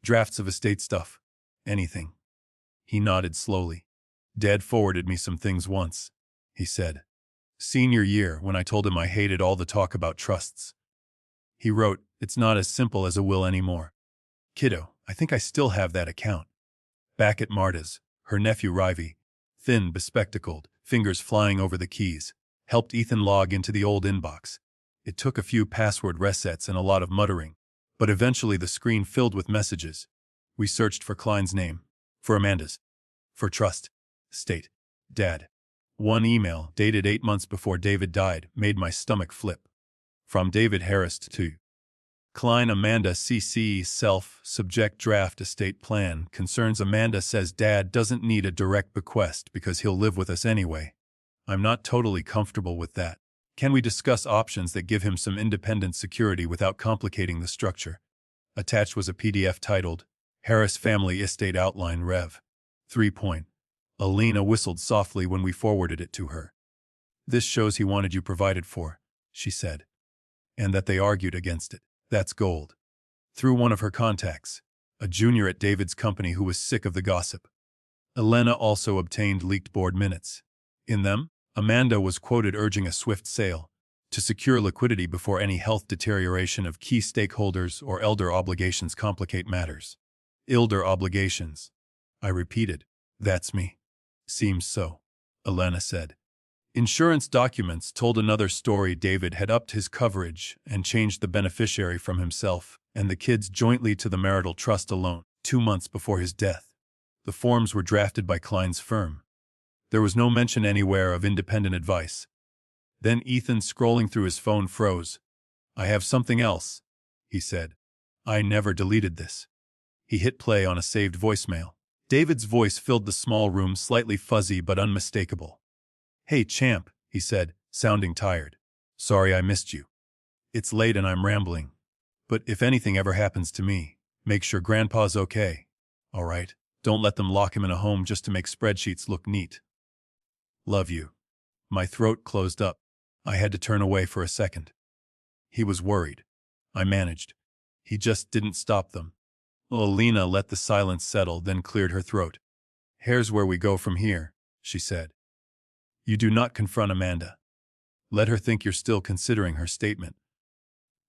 Drafts of estate stuff. Anything. He nodded slowly. Dad forwarded me some things once, he said. Senior year, when I told him I hated all the talk about trusts. He wrote, it's not as simple as a will anymore. Kiddo, I think I still have that account. Back at Marta's, her nephew Rivy, thin, bespectacled, fingers flying over the keys, helped Ethan log into the old inbox. It took a few password resets and a lot of muttering, but eventually the screen filled with messages. We searched for Klein's name, for Amanda's, for trust, state, Dad. One email, dated 8 months before David died, made my stomach flip. From David Harris to Klein, Amanda CC self, subject draft estate plan, concerns. Amanda says Dad doesn't need a direct bequest because he'll live with us anyway. I'm not totally comfortable with that. Can we discuss options that give him some independent security without complicating the structure? Attached was a PDF titled, Harris Family Estate Outline Rev. 3. Alina whistled softly when we forwarded it to her. This shows he wanted you provided for, she said. And that they argued against it. That's gold. Through one of her contacts, a junior at David's company who was sick of the gossip. Elena also obtained leaked board minutes. In them, Amanda was quoted urging a swift sale to secure liquidity before any health deterioration of key stakeholders or elder obligations complicate matters. Elder obligations. I repeated. That's me. Seems so, Elena said. Insurance documents told another story. David had upped his coverage and changed the beneficiary from himself and the kids jointly to the marital trust alone, 2 months before his death. The forms were drafted by Klein's firm. There was no mention anywhere of independent advice. Then Ethan, scrolling through his phone, froze. I have something else, he said. I never deleted this. He hit play on a saved voicemail. David's voice filled the small room, slightly fuzzy but unmistakable. Hey, champ, he said, sounding tired. Sorry I missed you. It's late and I'm rambling. But if anything ever happens to me, make sure Grandpa's okay. All right? Don't let them lock him in a home just to make spreadsheets look neat. Love you. My throat closed up. I had to turn away for a second. He was worried. I managed. He just didn't stop them. Alina let the silence settle, then cleared her throat. Here's where we go from here, she said. You do not confront Amanda. Let her think you're still considering her statement.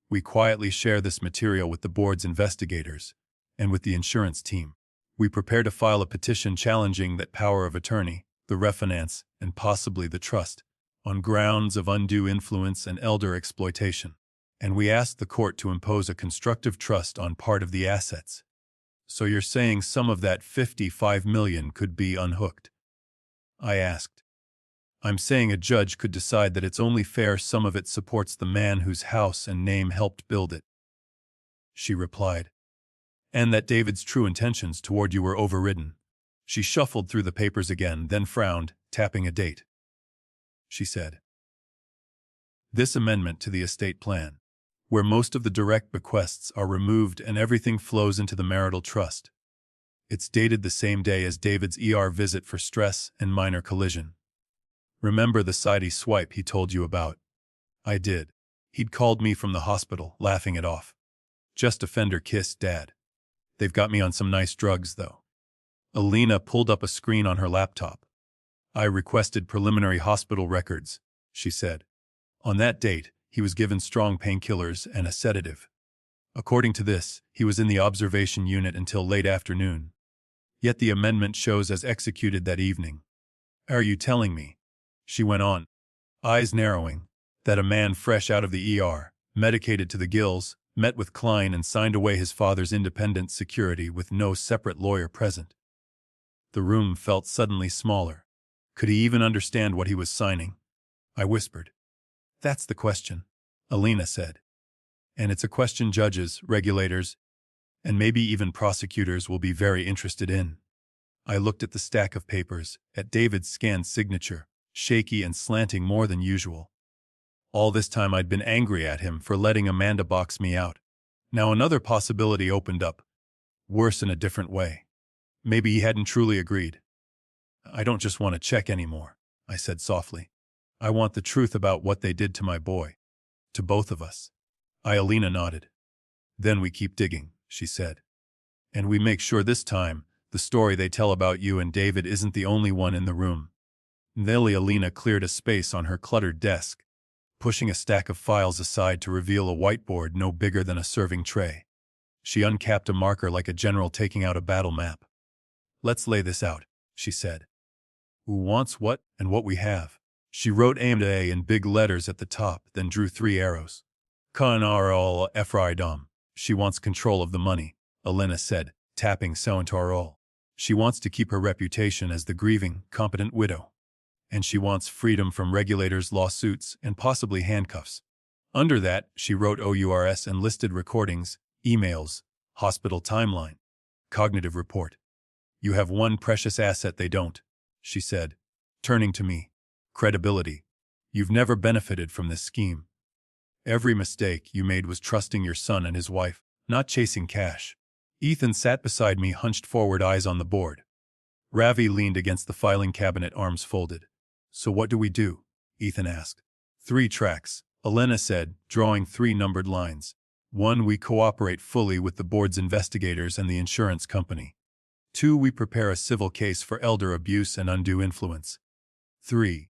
We quietly share this material with the board's investigators and with the insurance team. We prepare to file a petition challenging that power of attorney, the refinance, and possibly the trust, on grounds of undue influence and elder exploitation. And we ask the court to impose a constructive trust on part of the assets. So you're saying some of that $55 million could be unhooked? I asked. I'm saying a judge could decide that it's only fair some of it supports the man whose house and name helped build it. She replied. And that David's true intentions toward you were overridden. She shuffled through the papers again, then frowned, tapping a date. She said, this amendment to the estate plan, where most of the direct bequests are removed and everything flows into the marital trust. It's dated the same day as David's ER visit for stress and minor collision. Remember the sidey swipe he told you about? I did. He'd called me from the hospital, laughing it off. Just a fender kiss, Dad. They've got me on some nice drugs, though. Alina pulled up a screen on her laptop. I requested preliminary hospital records, she said. On that date, he was given strong painkillers and a sedative. According to this, he was in the observation unit until late afternoon. Yet the amendment shows as executed that evening. Are you telling me, she went on, eyes narrowing, that a man fresh out of the ER, medicated to the gills, met with Klein and signed away his father's independent security with no separate lawyer present? The room felt suddenly smaller. Could he even understand what he was signing? I whispered. That's the question, Alina said. And it's a question judges, regulators, and maybe even prosecutors will be very interested in. I looked at the stack of papers, at David's scanned signature, shaky and slanting more than usual. All this time I'd been angry at him for letting Amanda box me out. Now another possibility opened up, worse in a different way. Maybe he hadn't truly agreed. I don't just want to check anymore, I said softly. I want the truth about what they did to my boy. To both of us. Alina nodded. Then we keep digging, she said. And we make sure this time, the story they tell about you and David isn't the only one in the room. Alina cleared a space on her cluttered desk, pushing a stack of files aside to reveal a whiteboard no bigger than a serving tray. She uncapped a marker like a general taking out a battle map. Let's lay this out, she said. Who wants what and what we have? She wrote A in big letters at the top, then drew 3 arrows. Kanarol Ephraidom. She wants control of the money, Alina said, tapping Soantarol. She wants to keep her reputation as the grieving, competent widow. And she wants freedom from regulators' lawsuits and possibly handcuffs. Under that, she wrote OURS and listed recordings, emails, hospital timeline, cognitive report. You have one precious asset they don't, she said, turning to me. Credibility. You've never benefited from this scheme. Every mistake you made was trusting your son and his wife, not chasing cash. Ethan sat beside me, hunched forward, eyes on the board. Ravi leaned against the filing cabinet, arms folded. So what do we do? Ethan asked. 3 tracks, Alina said, drawing 3 numbered lines. 1, we cooperate fully with the board's investigators and the insurance company. 2, we prepare a civil case for elder abuse and undue influence. 3,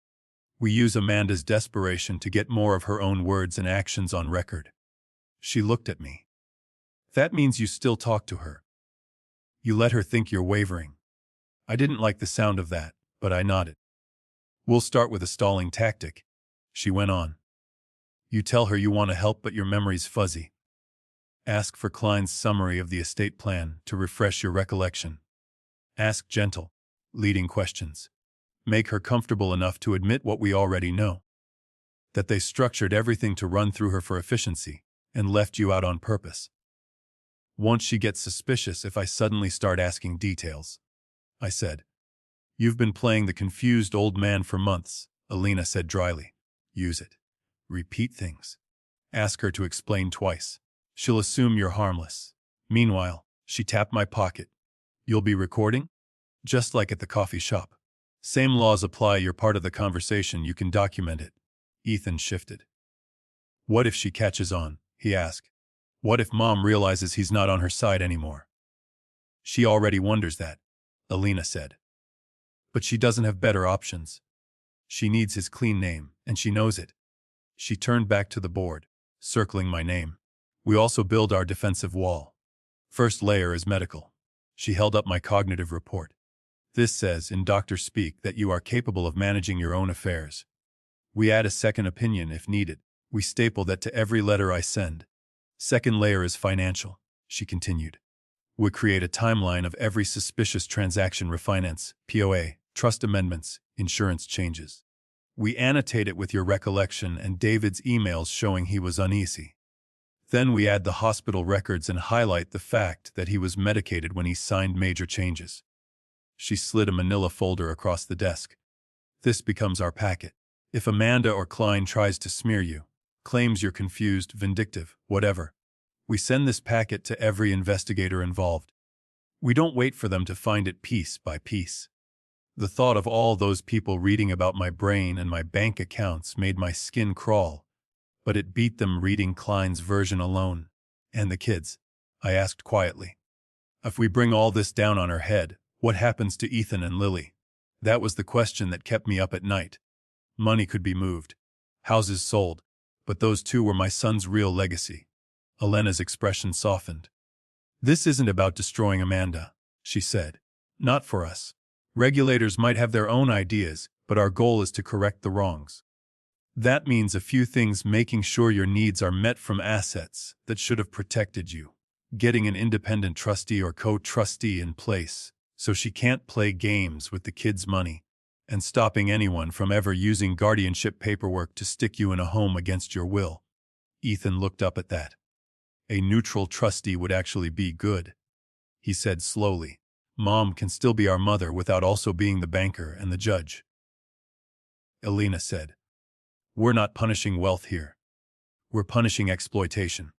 we use Amanda's desperation to get more of her own words and actions on record. She looked at me. That means you still talk to her. You let her think you're wavering. I didn't like the sound of that, but I nodded. We'll start with a stalling tactic, she went on. You tell her you want to help but your memory's fuzzy. Ask for Klein's summary of the estate plan to refresh your recollection. Ask gentle, leading questions. Make her comfortable enough to admit what we already know. That they structured everything to run through her for efficiency and left you out on purpose. Won't she get suspicious if I suddenly start asking details? I said. You've been playing the confused old man for months, Alina said dryly. Use it. Repeat things. Ask her to explain twice. She'll assume you're harmless. Meanwhile, she tapped my pocket. You'll be recording? Just like at the coffee shop. Same laws apply. You're part of the conversation. You can document it. Ethan shifted. What if she catches on? He asked. What if Mom realizes he's not on her side anymore? She already wonders that, Alina said. But she doesn't have better options. She needs his clean name, and she knows it. She turned back to the board, circling my name. We also build our defensive wall. First layer is medical. She held up my cognitive report. This says, in doctor speak, that you are capable of managing your own affairs. We add a second opinion if needed. We staple that to every letter I send. Second layer is financial, she continued. We create a timeline of every suspicious transaction: refinance, POA, trust amendments, insurance changes. We annotate it with your recollection and David's emails showing he was uneasy. Then we add the hospital records and highlight the fact that he was medicated when he signed major changes. She slid a manila folder across the desk. This becomes our packet. If Amanda or Klein tries to smear you, claims you're confused, vindictive, whatever, we send this packet to every investigator involved. We don't wait for them to find it piece by piece. The thought of all those people reading about my brain and my bank accounts made my skin crawl, but it beat them reading Klein's version alone. And the kids? I asked quietly. If we bring all this down on her head, what happens to Ethan and Lily? That was the question that kept me up at night. Money could be moved, houses sold, but those two were my son's real legacy. Elena's expression softened. This isn't about destroying Amanda, she said. Not for us. Regulators might have their own ideas, but our goal is to correct the wrongs. That means a few things: making sure your needs are met from assets that should have protected you, getting an independent trustee or co-trustee in place so she can't play games with the kids' money, and stopping anyone from ever using guardianship paperwork to stick you in a home against your will. Ethan looked up at that. A neutral trustee would actually be good, he said slowly. Mom can still be our mother without also being the banker and the judge. Alina said. We're not punishing wealth here. We're punishing exploitation.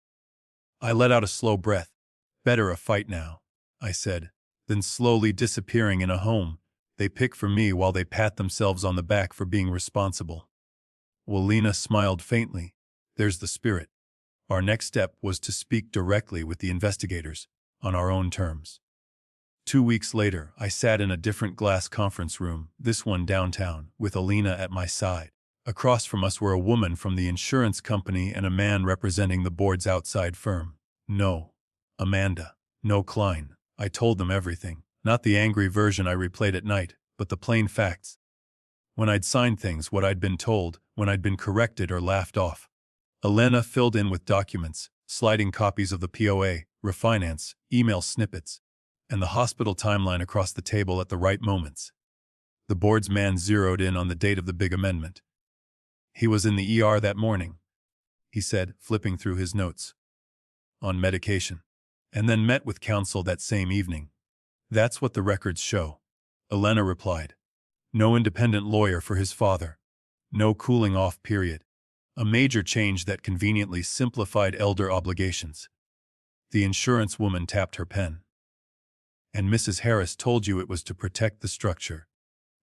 I let out a slow breath. Better a fight now, I said, then slowly disappearing in a home they pick for me while they pat themselves on the back for being responsible. Alina smiled faintly. There's the spirit. Our next step was to speak directly with the investigators, on our own terms. 2 weeks later, I sat in a different glass conference room, this one downtown, with Alina at my side. Across from us were a woman from the insurance company and a man representing the board's outside firm. No, Amanda. No, Klein. I told them everything. Not the angry version I replayed at night, but the plain facts. When I'd signed things, what I'd been told, when I'd been corrected or laughed off. Elena filled in with documents, sliding copies of the POA, refinance, email snippets, and the hospital timeline across the table at the right moments. The board's man zeroed in on the date of the big amendment. He was in the ER that morning, he said, flipping through his notes. On medication. And then met with counsel that same evening. That's what the records show, Elena replied. No independent lawyer for his father. No cooling off period. A major change that conveniently simplified elder obligations. The insurance woman tapped her pen. And Mrs. Harris told you it was to protect the structure,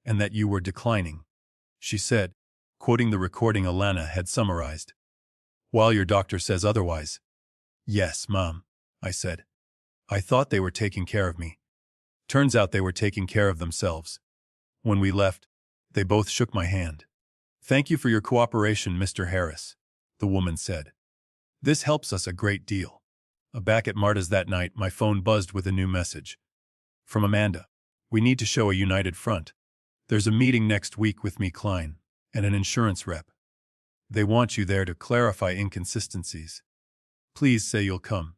and that you were declining, she said, quoting the recording Elena had summarized. While your doctor says otherwise. Yes, Mom, I said. I thought they were taking care of me. Turns out they were taking care of themselves. When we left, they both shook my hand. Thank you for your cooperation, Mr. Harris, the woman said. This helps us a great deal. Back at Marta's that night, my phone buzzed with a new message. From Amanda. We need to show a united front. There's a meeting next week with me, Klein, and an insurance rep. They want you there to clarify inconsistencies. Please say you'll come.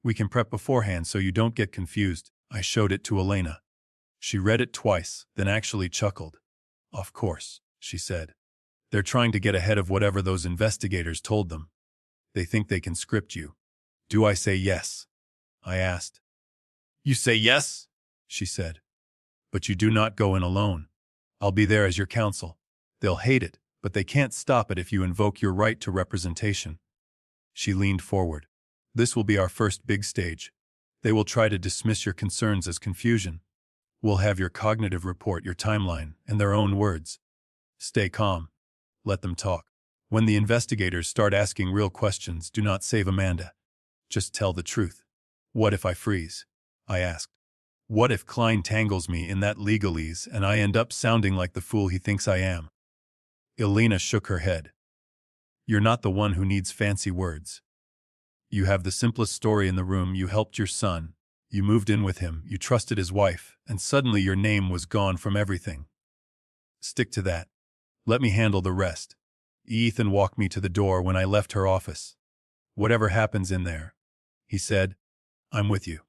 We can prep beforehand so you don't get confused. I showed it to Elena. She read it twice, then actually chuckled. Of course, she said. They're trying to get ahead of whatever those investigators told them. They think they can script you. Do I say yes? I asked. You say yes? She said. But you do not go in alone. I'll be there as your counsel. They'll hate it, but they can't stop it if you invoke your right to representation. She leaned forward. This will be our first big stage. They will try to dismiss your concerns as confusion. We'll have your cognitive report your timeline in their own words. Stay calm. Let them talk. When the investigators start asking real questions, do not save Amanda. Just tell the truth. What if I freeze? I asked. What if Klein tangles me in that legalese and I end up sounding like the fool he thinks I am? Elena shook her head. You're not the one who needs fancy words. You have the simplest story in the room. You helped your son. You moved in with him. You trusted his wife. And suddenly your name was gone from everything. Stick to that. Let me handle the rest. Ethan walked me to the door when I left her office. Whatever happens in there, he said, I'm with you.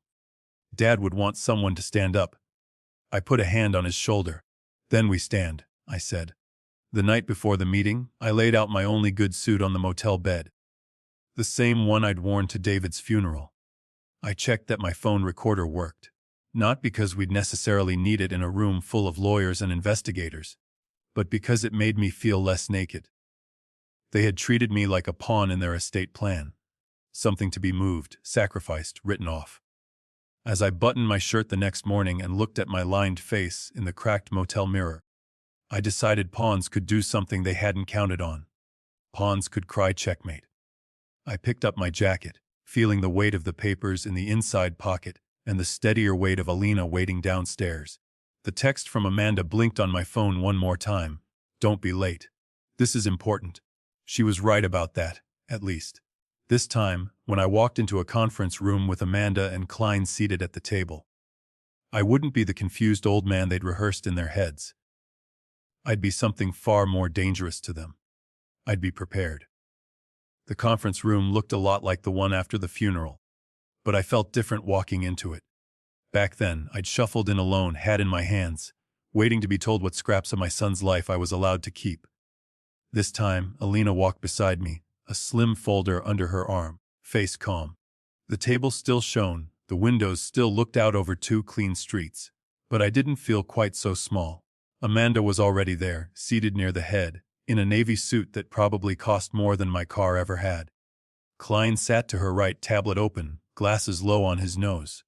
Dad would want someone to stand up. I put a hand on his shoulder. Then we stand, I said. The night before the meeting, I laid out my only good suit on the motel bed. The same one I'd worn to David's funeral. I checked that my phone recorder worked. Not because we'd necessarily need it in a room full of lawyers and investigators, but because it made me feel less naked. They had treated me like a pawn in their estate plan. Something to be moved, sacrificed, written off. As I buttoned my shirt the next morning and looked at my lined face in the cracked motel mirror, I decided pawns could do something they hadn't counted on. Pawns could cry checkmate. I picked up my jacket, feeling the weight of the papers in the inside pocket and the steadier weight of Alina waiting downstairs. The text from Amanda blinked on my phone one more time. Don't be late. This is important. She was right about that, at least. This time, when I walked into a conference room with Amanda and Klein seated at the table, I wouldn't be the confused old man they'd rehearsed in their heads. I'd be something far more dangerous to them. I'd be prepared. The conference room looked a lot like the one after the funeral, but I felt different walking into it. Back then, I'd shuffled in alone, hat in my hands, waiting to be told what scraps of my son's life I was allowed to keep. This time, Alina walked beside me, a slim folder under her arm, face calm. The table still shone, the windows still looked out over 2 clean streets, but I didn't feel quite so small. Amanda was already there, seated near the head, in a navy suit that probably cost more than my car ever had. Klein sat to her right, tablet open, glasses low on his nose.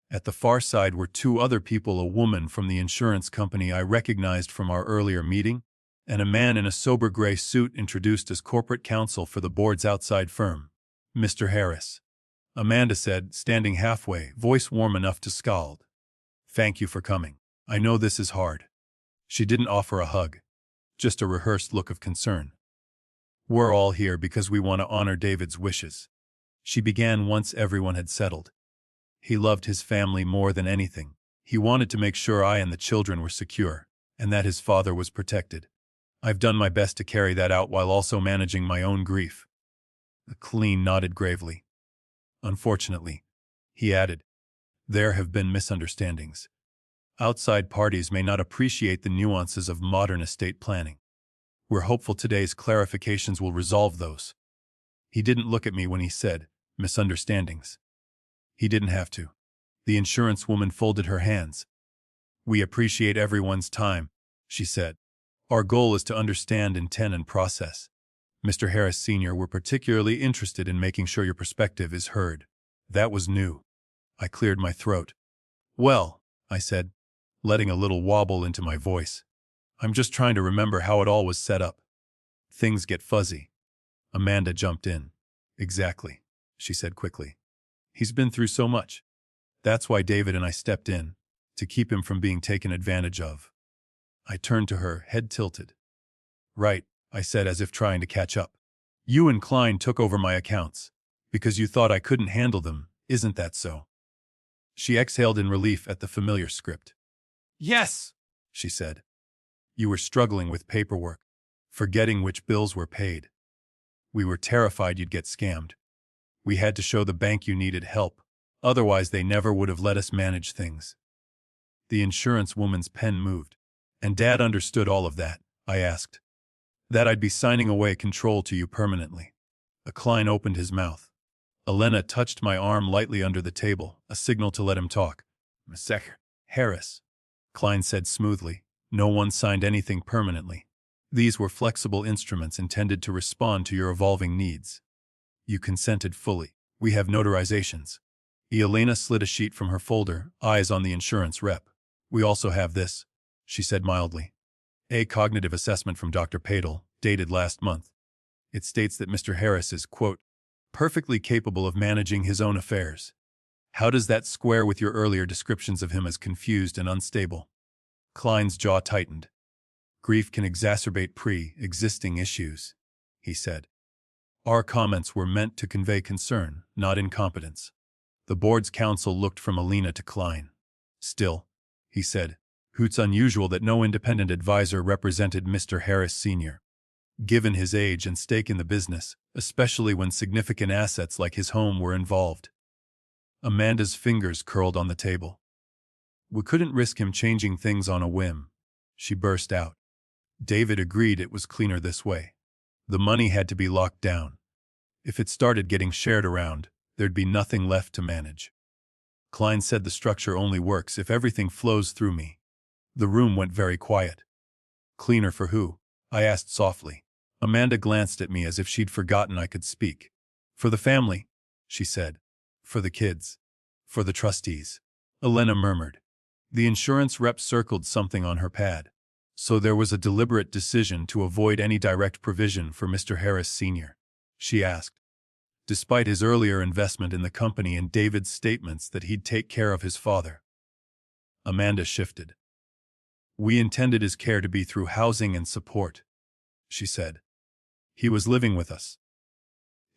At the far side were 2 other people, a woman from the insurance company I recognized from our earlier meeting, and a man in a sober gray suit introduced as corporate counsel for the board's outside firm, Mr. Harris. Amanda said, standing halfway, voice warm enough to scald. Thank you for coming. I know this is hard. She didn't offer a hug, just a rehearsed look of concern. We're all here because we want to honor David's wishes. She began once everyone had settled. He loved his family more than anything. He wanted to make sure I and the children were secure, and that his father was protected. I've done my best to carry that out while also managing my own grief. Klein nodded gravely. Unfortunately, he added, there have been misunderstandings. Outside parties may not appreciate the nuances of modern estate planning. We're hopeful today's clarifications will resolve those. He didn't look at me when he said, misunderstandings. He didn't have to. The insurance woman folded her hands. We appreciate everyone's time, she said. Our goal is to understand intent and process. Mr. Harris Sr., we're particularly interested in making sure your perspective is heard. That was new. I cleared my throat. Well, I said, letting a little wobble into my voice. I'm just trying to remember how it all was set up. Things get fuzzy. Amanda jumped in. Exactly, she said quickly. He's been through so much. That's why David and I stepped in, to keep him from being taken advantage of. I turned to her, head tilted. Right, I said as if trying to catch up. You and Klein took over my accounts, because you thought I couldn't handle them, isn't that so? She exhaled in relief at the familiar script. Yes, she said. You were struggling with paperwork, forgetting which bills were paid. We were terrified you'd get scammed. We had to show the bank you needed help, otherwise they never would have let us manage things. The insurance woman's pen moved. And Dad understood all of that, I asked. That I'd be signing away control to you permanently. Klein opened his mouth. Elena touched my arm lightly under the table, a signal to let him talk. Mr. Harris, Klein said smoothly, no one signed anything permanently. These were flexible instruments intended to respond to your evolving needs. You consented fully. We have notarizations. Elena slid a sheet from her folder, eyes on the insurance rep. We also have this, she said mildly. A cognitive assessment from Dr. Padel, dated last month. It states that Mr. Harris is, quote, perfectly capable of managing his own affairs. How does that square with your earlier descriptions of him as confused and unstable? Klein's jaw tightened. Grief can exacerbate pre-existing issues, he said. Our comments were meant to convey concern, not incompetence. The board's counsel looked from Elena to Klein. Still, he said, it's unusual that no independent advisor represented Mr. Harris Sr. Given his age and stake in the business, especially when significant assets like his home were involved. Amanda's fingers curled on the table. We couldn't risk him changing things on a whim, she burst out. David agreed it was cleaner this way. The money had to be locked down. If it started getting shared around, there'd be nothing left to manage. Klein said the structure only works if everything flows through me. The room went very quiet. Cleaner for who? I asked softly. Amanda glanced at me as if she'd forgotten I could speak. For the family, she said. For the kids. For the trustees. Elena murmured. The insurance rep circled something on her pad. So there was a deliberate decision to avoid any direct provision for Mr. Harris Sr., she asked. Despite his earlier investment in the company and David's statements that he'd take care of his father. Amanda shifted. We intended his care to be through housing and support, she said. He was living with us.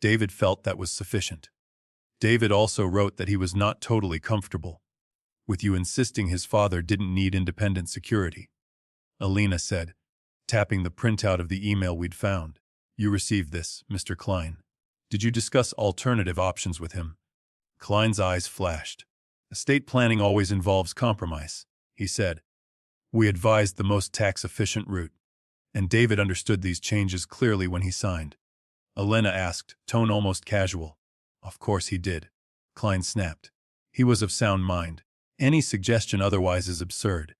David felt that was sufficient. David also wrote that he was not totally comfortable with you insisting his father didn't need independent security. Elena said, tapping the printout of the email we'd found. You received this, Mr. Klein. Did you discuss alternative options with him? Klein's eyes flashed. Estate planning always involves compromise, he said. We advised the most tax-efficient route. And David understood these changes clearly when he signed. Elena asked, tone almost casual. Of course he did. Klein snapped. He was of sound mind. Any suggestion otherwise is absurd.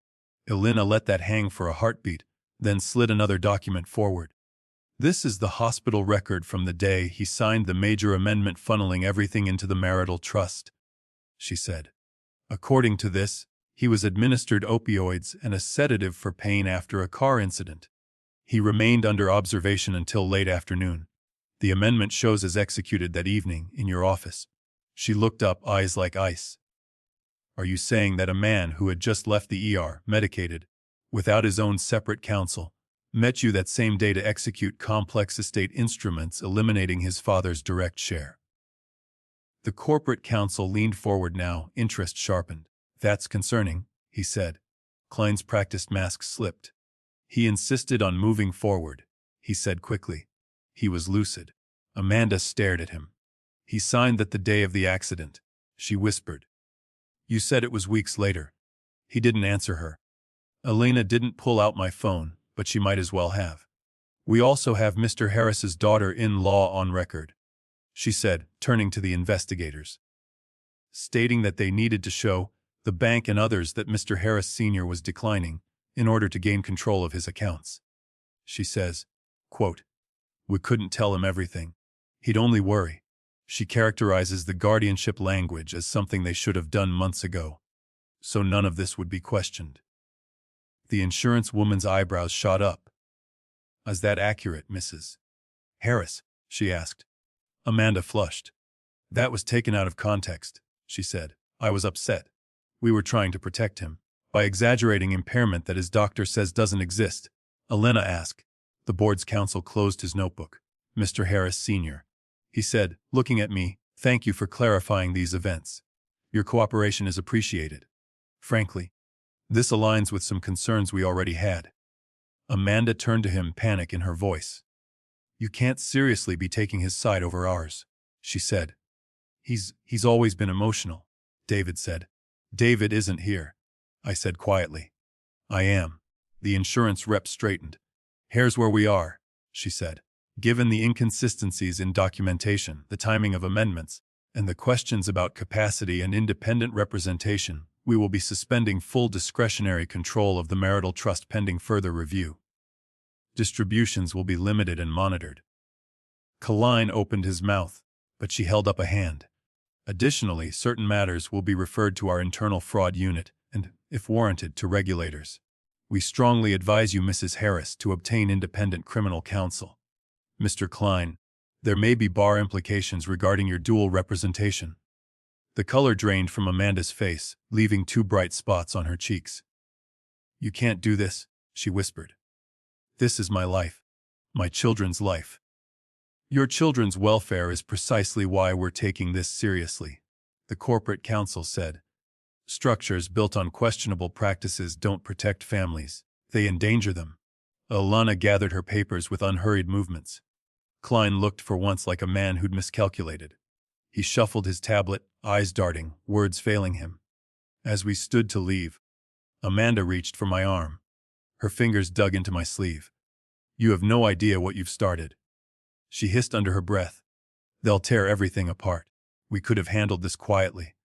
Elena let that hang for a heartbeat, then slid another document forward. This is the hospital record from the day he signed the major amendment funneling everything into the marital trust, she said. According to this, he was administered opioids and a sedative for pain after a car incident. He remained under observation until late afternoon. The amendment shows as executed that evening in your office. She looked up, eyes like ice. Are you saying that a man who had just left the ER, medicated, without his own separate counsel, met you that same day to execute complex estate instruments eliminating his father's direct share? The corporate counsel leaned forward now, interest sharpened. That's concerning, he said. Klein's practiced mask slipped. He insisted on moving forward, he said quickly. He was lucid. Amanda stared at him. He signed that the day of the accident, she whispered. You said it was weeks later. He didn't answer her. Elena didn't pull out my phone, but she might as well have. We also have Mr. Harris's daughter-in-law on record, she said, turning to the investigators, stating that they needed to show the bank and others that Mr. Harris Sr. was declining in order to gain control of his accounts. She says, quote, we couldn't tell him everything. He'd only worry. She characterizes the guardianship language as something they should have done months ago, so none of this would be questioned. The insurance woman's eyebrows shot up. Is that accurate, Mrs. Harris? She asked. Amanda flushed. That was taken out of context, she said. I was upset. We were trying to protect him by exaggerating impairment that his doctor says doesn't exist. Elena asked. The board's counsel closed his notebook. Mr. Harris Sr., he said, looking at me, thank you for clarifying these events. Your cooperation is appreciated. Frankly, this aligns with some concerns we already had. Amanda turned to him, panic in her voice. You can't seriously be taking his side over ours, she said. He's always been emotional, David said. David isn't here, I said quietly. I am. The insurance rep straightened. Here's where we are, she said. Given the inconsistencies in documentation, the timing of amendments, and the questions about capacity and independent representation, we will be suspending full discretionary control of the marital trust pending further review. Distributions will be limited and monitored. Klein opened his mouth, but she held up a hand. Additionally, certain matters will be referred to our internal fraud unit and, if warranted, to regulators. We strongly advise you, Mrs. Harris, to obtain independent criminal counsel. Mr. Klein, there may be bar implications regarding your dual representation. The color drained from Amanda's face, leaving 2 bright spots on her cheeks. You can't do this, she whispered. This is my life. My children's life. Your children's welfare is precisely why we're taking this seriously, the corporate counsel said. Structures built on questionable practices don't protect families. They endanger them. Alana gathered her papers with unhurried movements. Klein looked for once like a man who'd miscalculated. He shuffled his tablet, eyes darting, words failing him. As we stood to leave, Amanda reached for my arm. Her fingers dug into my sleeve. You have no idea what you've started. She hissed under her breath. They'll tear everything apart. We could have handled this quietly.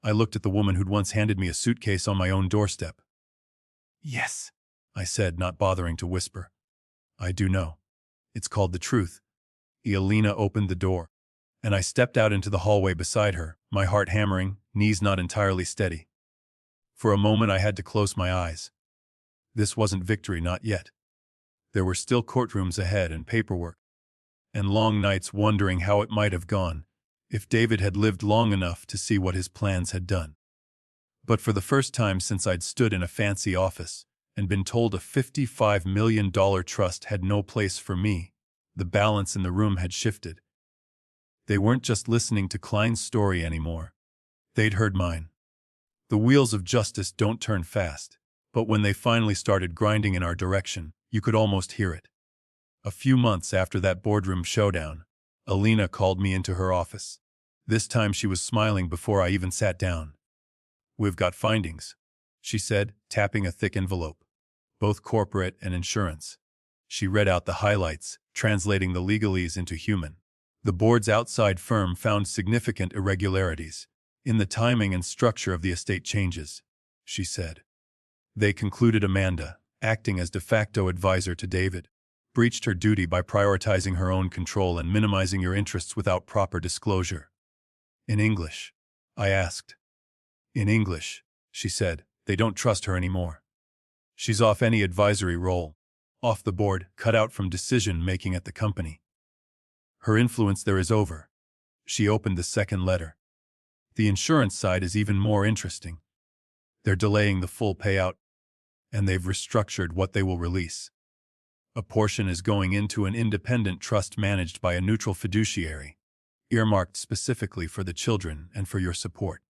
I looked at the woman who'd once handed me a suitcase on my own doorstep. Yes, I said, not bothering to whisper. I do know. It's called the truth. Elena opened the door, and I stepped out into the hallway beside her, my heart hammering, knees not entirely steady. For a moment I had to close my eyes. This wasn't victory, not yet. There were still courtrooms ahead and paperwork, and long nights wondering how it might have gone if David had lived long enough to see what his plans had done. But for the first time since I'd stood in a fancy office and been told a $55 million trust had no place for me, the balance in the room had shifted. They weren't just listening to Klein's story anymore. They'd heard mine. The wheels of justice don't turn fast, but when they finally started grinding in our direction, you could almost hear it. A few months after that boardroom showdown, Alina called me into her office. This time she was smiling before I even sat down. We've got findings, she said, tapping a thick envelope. Both corporate and insurance. She read out the highlights, translating the legalese into human. The board's outside firm found significant irregularities in the timing and structure of the estate changes, she said. They concluded Amanda, acting as de facto advisor to David, breached her duty by prioritizing her own control and minimizing your interests without proper disclosure. In English? I asked. In English, she said. They don't trust her anymore. She's off any advisory role, off the board, cut out from decision-making at the company. Her influence there is over. She opened the second letter. The insurance side is even more interesting. They're delaying the full payout, and they've restructured what they will release. A portion is going into an independent trust managed by a neutral fiduciary, earmarked specifically for the children and for your support.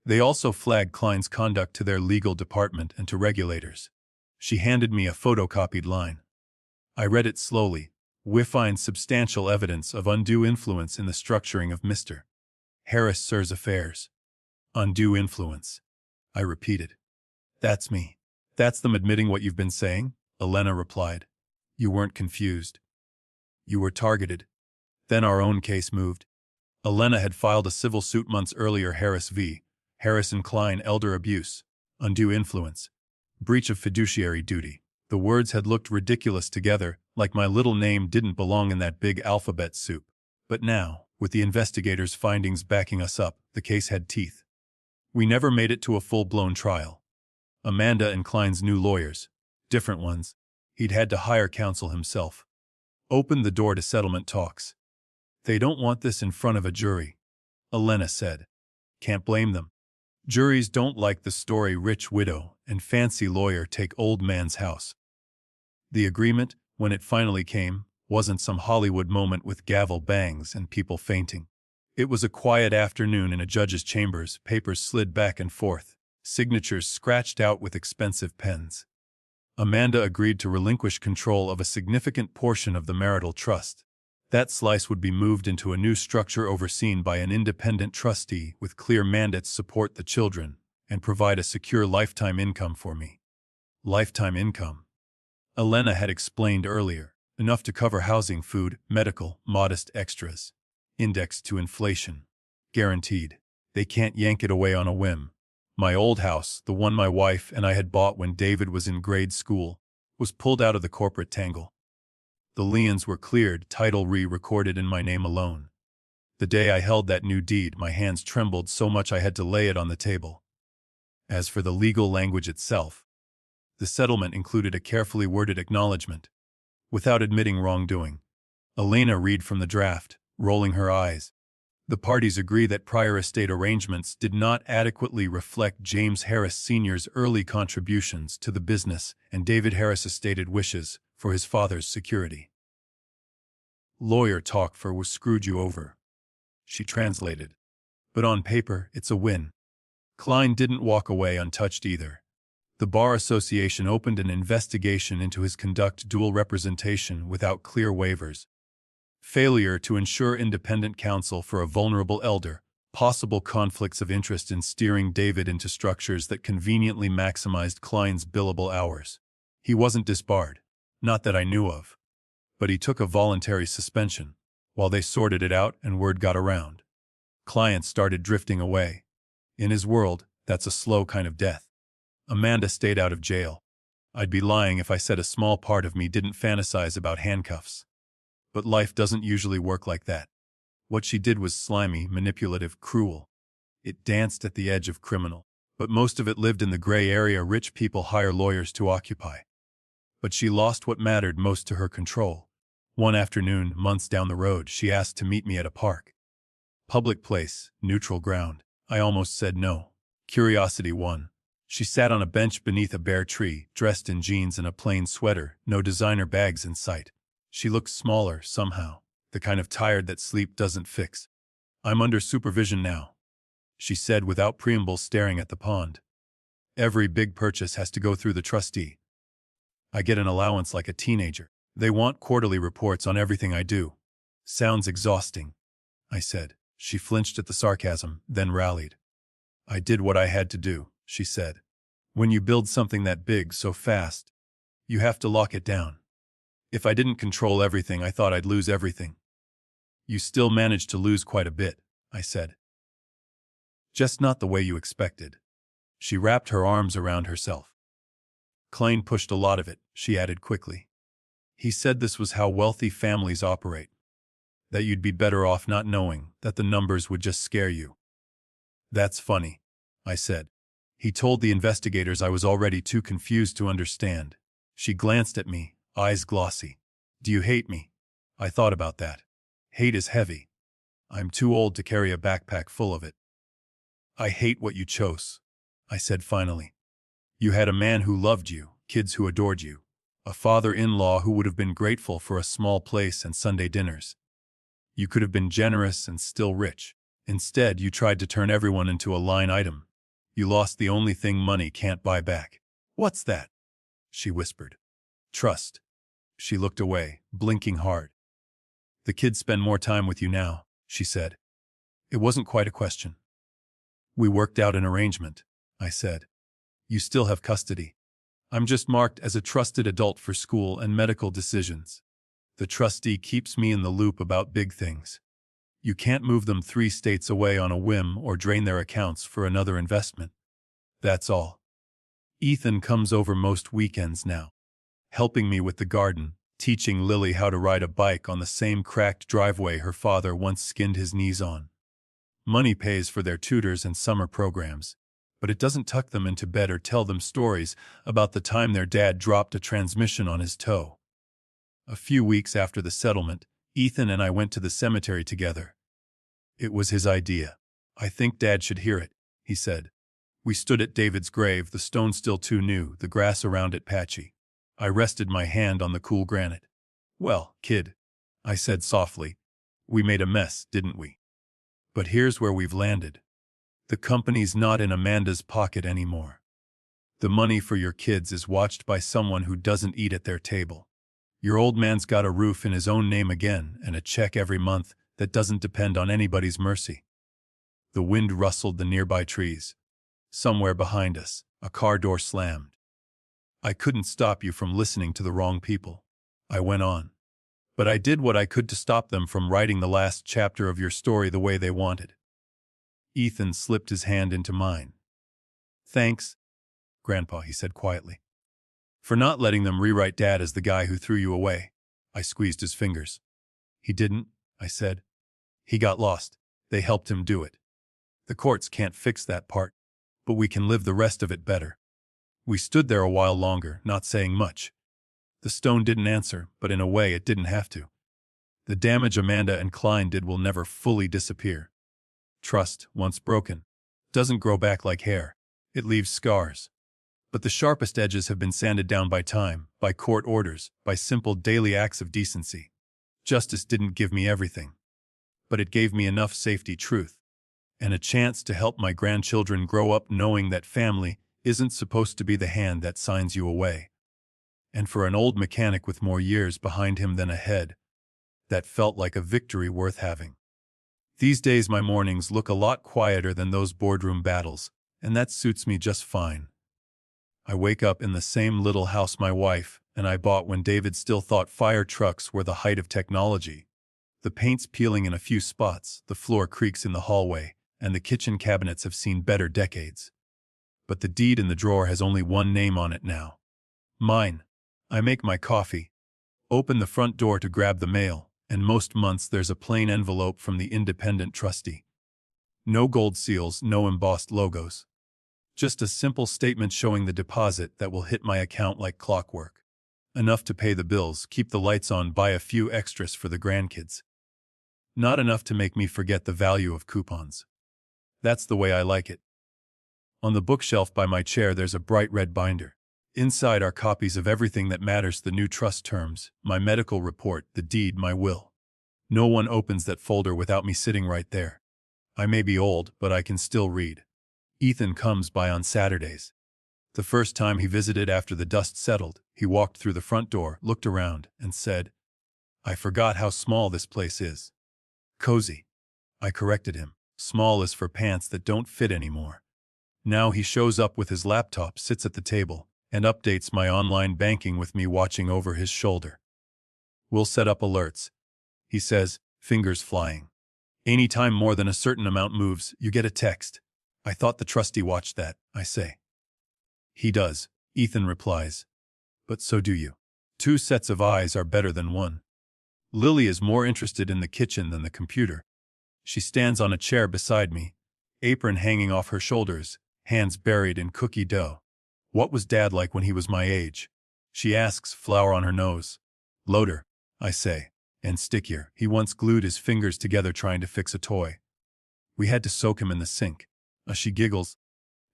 They also flagged Klein's conduct to their legal department and to regulators. She handed me a photocopied line. I read it slowly. We find substantial evidence of undue influence in the structuring of Mr. Harris Sir's affairs. Undue influence, I repeated. That's me. That's them admitting what you've been saying, Elena replied. You weren't confused. You were targeted. Then our own case moved. Elena had filed a civil suit months earlier, Harris v. Harris and Klein, elder abuse, undue influence, breach of fiduciary duty. The words had looked ridiculous together, like my little name didn't belong in that big alphabet soup. But now, with the investigators' findings backing us up, the case had teeth. We never made it to a full-blown trial. Amanda and Klein's new lawyers, different ones, he'd had to hire counsel himself, opened the door to settlement talks. They don't want this in front of a jury, Elena said. Can't blame them. Juries don't like the story rich widow and fancy lawyer take old man's house. The agreement, when it finally came, wasn't some Hollywood moment with gavel bangs and people fainting. It was a quiet afternoon in a judge's chambers, papers slid back and forth, signatures scratched out with expensive pens. Amanda agreed to relinquish control of a significant portion of the marital trust. That slice would be moved into a new structure overseen by an independent trustee with clear mandates to support the children and provide a secure lifetime income for me. Lifetime income. Elena had explained earlier, enough to cover housing, food, medical, modest extras. Indexed to inflation. Guaranteed. They can't yank it away on a whim. My old house, the one my wife and I had bought when David was in grade school, was pulled out of the corporate tangle. The liens were cleared, title re-recorded in my name alone. The day I held that new deed, my hands trembled so much I had to lay it on the table. As for the legal language itself, the settlement included a carefully worded acknowledgement, without admitting wrongdoing. Elena read from the draft, rolling her eyes. The parties agree that prior estate arrangements did not adequately reflect James Harris Sr.'s early contributions to the business and David Harris's stated wishes for his father's security. Lawyer talk for was screwed you over, she translated. But on paper, it's a win. Klein didn't walk away untouched either. The Bar Association opened an investigation into his conduct dual representation without clear waivers, failure to ensure independent counsel for a vulnerable elder, possible conflicts of interest in steering David into structures that conveniently maximized Klein's billable hours. He wasn't disbarred, not that I knew of, but he took a voluntary suspension while they sorted it out and word got around. Clients started drifting away. In his world, that's a slow kind of death. Amanda stayed out of jail. I'd be lying if I said a small part of me didn't fantasize about handcuffs. But life doesn't usually work like that. What she did was slimy, manipulative, cruel. It danced at the edge of criminal, but most of it lived in the gray area rich people hire lawyers to occupy. But she lost what mattered most to her control. One afternoon, months down the road, she asked to meet me at a park. Public place, neutral ground. I almost said no. Curiosity won. She sat on a bench beneath a bare tree, dressed in jeans and a plain sweater, no designer bags in sight. She looked smaller, somehow, the kind of tired that sleep doesn't fix. I'm under supervision now, she said without preamble, staring at the pond. Every big purchase has to go through the trustee. I get an allowance like a teenager. They want quarterly reports on everything I do. Sounds exhausting, I said. She flinched at the sarcasm, then rallied. I did what I had to do, she said. When you build something that big so fast, you have to lock it down. If I didn't control everything, I thought I'd lose everything. You still managed to lose quite a bit, I said. Just not the way you expected. She wrapped her arms around herself. Klein pushed a lot of it, she added quickly. He said this was how wealthy families operate. That you'd be better off not knowing, that the numbers would just scare you. That's funny, I said. He told the investigators I was already too confused to understand. She glanced at me, eyes glossy. Do you hate me? I thought about that. Hate is heavy. I'm too old to carry a backpack full of it. I hate what you chose, I said finally. You had a man who loved you, kids who adored you, a father-in-law who would have been grateful for a small place and Sunday dinners. You could have been generous and still rich. Instead, you tried to turn everyone into a line item. You lost the only thing money can't buy back. What's that? She whispered. Trust. She looked away, blinking hard. The kids spend more time with you now, she said. It wasn't quite a question. We worked out an arrangement, I said. You still have custody. I'm just marked as a trusted adult for school and medical decisions. The trustee keeps me in the loop about big things. You can't move them 3 states away on a whim or drain their accounts for another investment. That's all. Ethan comes over most weekends now, helping me with the garden, teaching Lily how to ride a bike on the same cracked driveway her father once skinned his knees on. Money pays for their tutors and summer programs, but it doesn't tuck them into bed or tell them stories about the time their dad dropped a transmission on his toe. A few weeks after the settlement, Ethan and I went to the cemetery together. It was his idea. I think Dad should hear it, he said. We stood at David's grave, the stone still too new, the grass around it patchy. I rested my hand on the cool granite. Well, kid, I said softly, we made a mess, didn't we? But here's where we've landed. The company's not in Amanda's pocket anymore. The money for your kids is watched by someone who doesn't eat at their table. Your old man's got a roof in his own name again and a check every month that doesn't depend on anybody's mercy. The wind rustled the nearby trees. Somewhere behind us, a car door slammed. I couldn't stop you from listening to the wrong people, I went on. But I did what I could to stop them from writing the last chapter of your story the way they wanted. Ethan slipped his hand into mine. Thanks, Grandpa, he said quietly. For not letting them rewrite Dad as the guy who threw you away. I squeezed his fingers. He didn't, I said. He got lost. They helped him do it. The courts can't fix that part, but we can live the rest of it better. We stood there a while longer, not saying much. The stone didn't answer, but in a way it didn't have to. The damage Amanda and Klein did will never fully disappear. Trust, once broken, doesn't grow back like hair. It leaves scars. But the sharpest edges have been sanded down by time, by court orders, by simple daily acts of decency. Justice didn't give me everything, but it gave me enough safety truth, and a chance to help my grandchildren grow up knowing that family isn't supposed to be the hand that signs you away. And for an old mechanic with more years behind him than ahead, that felt like a victory worth having. These days my mornings look a lot quieter than those boardroom battles, and that suits me just fine. I wake up in the same little house my wife and I bought when David still thought fire trucks were the height of technology. The paint's peeling in a few spots, the floor creaks in the hallway, and the kitchen cabinets have seen better decades. But the deed in the drawer has only one name on it now. Mine. I make my coffee, open the front door to grab the mail, and most months there's a plain envelope from the independent trustee. No gold seals, no embossed logos. Just a simple statement showing the deposit that will hit my account like clockwork. Enough to pay the bills, keep the lights on, buy a few extras for the grandkids. Not enough to make me forget the value of coupons. That's the way I like it. On the bookshelf by my chair there's a bright red binder. Inside are copies of everything that matters: the new trust terms, my medical report, the deed, my will. No one opens that folder without me sitting right there. I may be old, but I can still read. Ethan comes by on Saturdays. The first time he visited after the dust settled, he walked through the front door, looked around, and said, "I forgot how small this place is." Cozy. I corrected him. Small is for pants that don't fit anymore. Now he shows up with his laptop, sits at the table, and updates my online banking with me watching over his shoulder. "We'll set up alerts," he says, fingers flying. "Anytime more than a certain amount moves, you get a text." "I thought the trustee watched that," I say. "He does," Ethan replies. "But so do you. 2 sets of eyes are better than 1. Lily is more interested in the kitchen than the computer. She stands on a chair beside me, apron hanging off her shoulders, hands buried in cookie dough. "What was Dad like when he was my age?" she asks, flour on her nose. "Loader," I say, "and stickier. He once glued his fingers together trying to fix a toy. We had to soak him in the sink." She giggles,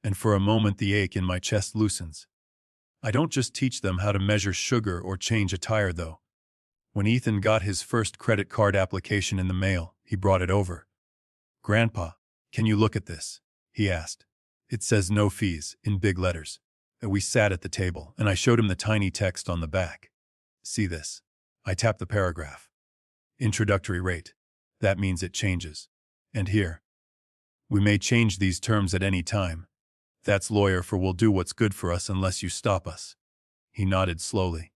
and for a moment the ache in my chest loosens. I don't just teach them how to measure sugar or change a tire, though. When Ethan got his first credit card application in the mail, he brought it over. "Grandpa, can you look at this?" he asked. "It says no fees," in big letters. We sat at the table, and I showed him the tiny text on the back. "See this?" I tapped the paragraph. "Introductory rate. That means it changes. And here. We may change these terms at any time. That's lawyer for we'll do what's good for us unless you stop us." He nodded slowly.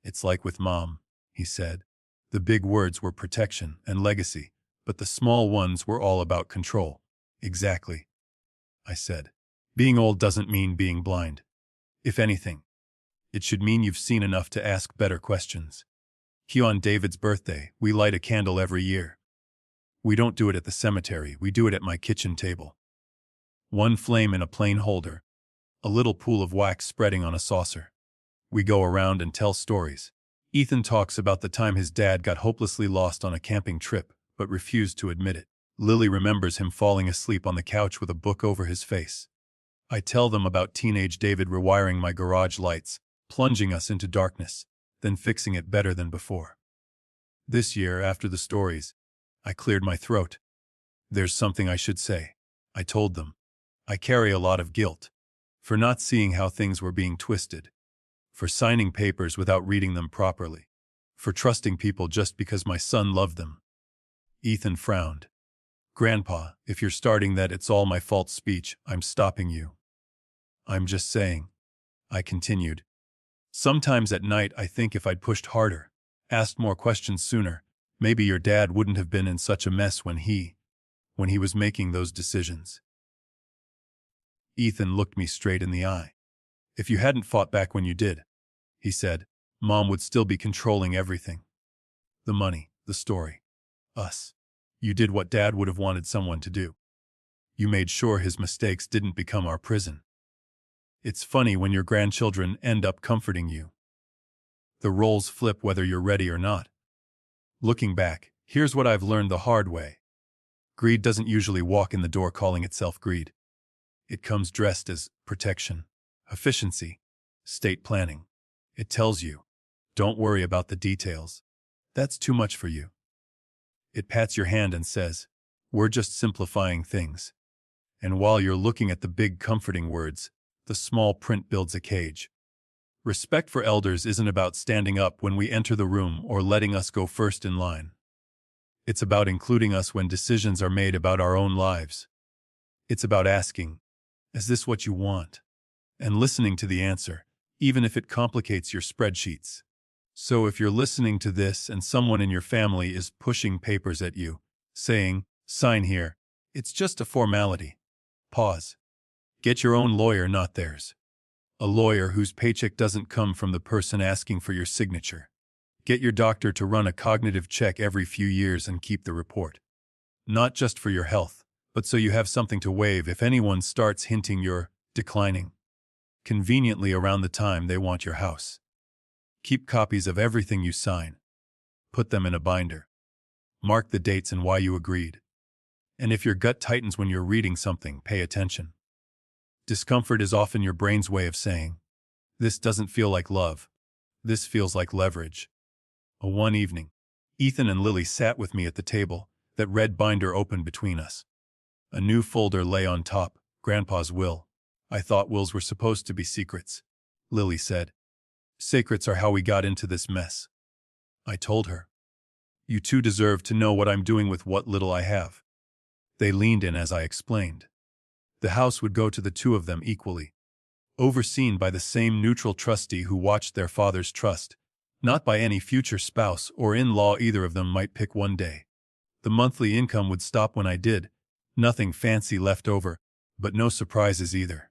"It's like with Mom," he said. The big words were protection and legacy, but the small ones were all about control. "Exactly," I said. "Being old doesn't mean being blind. If anything, it should mean you've seen enough to ask better questions. On David's birthday, we light a candle every year. We don't do it at the cemetery, we do it at my kitchen table. 1 flame in a plain holder, a little pool of wax spreading on a saucer. We go around and tell stories. Ethan talks about the time his dad got hopelessly lost on a camping trip, but refused to admit it. Lily remembers him falling asleep on the couch with a book over his face. I tell them about teenage David rewiring my garage lights, plunging us into darkness, then fixing it better than before. This year, after the stories, I cleared my throat. "There's something I should say," I told them. "I carry a lot of guilt. For not seeing how things were being twisted. For signing papers without reading them properly. For trusting people just because my son loved them." Ethan frowned. "Grandpa, if you're starting that 'it's all my fault' speech, I'm stopping you." "I'm just saying," I continued. "Sometimes at night I think if I'd pushed harder, asked more questions sooner, maybe your dad wouldn't have been in such a mess when he was making those decisions." Ethan looked me straight in the eye. "If you hadn't fought back when you did," he said, "Mom would still be controlling everything. The money, the story, us. You did what Dad would have wanted someone to do. You made sure his mistakes didn't become our prison. It's funny when your grandchildren end up comforting you. The roles flip whether you're ready or not. Looking back, here's what I've learned the hard way. Greed doesn't usually walk in the door calling itself greed. It comes dressed as protection, efficiency, state planning. It tells you, don't worry about the details. That's too much for you. It pats your hand and says, we're just simplifying things. And while you're looking at the big comforting words, the small print builds a cage. Respect for elders isn't about standing up when we enter the room or letting us go first in line. It's about including us when decisions are made about our own lives. It's about asking, is this what you want? And listening to the answer, even if it complicates your spreadsheets. So if you're listening to this and someone in your family is pushing papers at you, saying, sign here, it's just a formality. Pause. Get your own lawyer, not theirs. A lawyer whose paycheck doesn't come from the person asking for your signature. Get your doctor to run a cognitive check every few years and keep the report. Not just for your health, but so you have something to wave if anyone starts hinting you're declining. Conveniently around the time they want your house. Keep copies of everything you sign. Put them in a binder. Mark the dates and why you agreed. And if your gut tightens when you're reading something, pay attention. Discomfort is often your brain's way of saying, this doesn't feel like love. This feels like leverage. One evening, Ethan and Lily sat with me at the table, that red binder open between us. A new folder lay on top, Grandpa's will. I thought wills were supposed to be secrets. Lily said, secrets are how we got into this mess. I told her, you two deserve to know what I'm doing with what little I have. They leaned in as I explained. The house would go to the two of them equally, overseen by the same neutral trustee who watched their father's trust, not by any future spouse or in-law either of them might pick one day. The monthly income would stop when I did, nothing fancy left over, but no surprises either.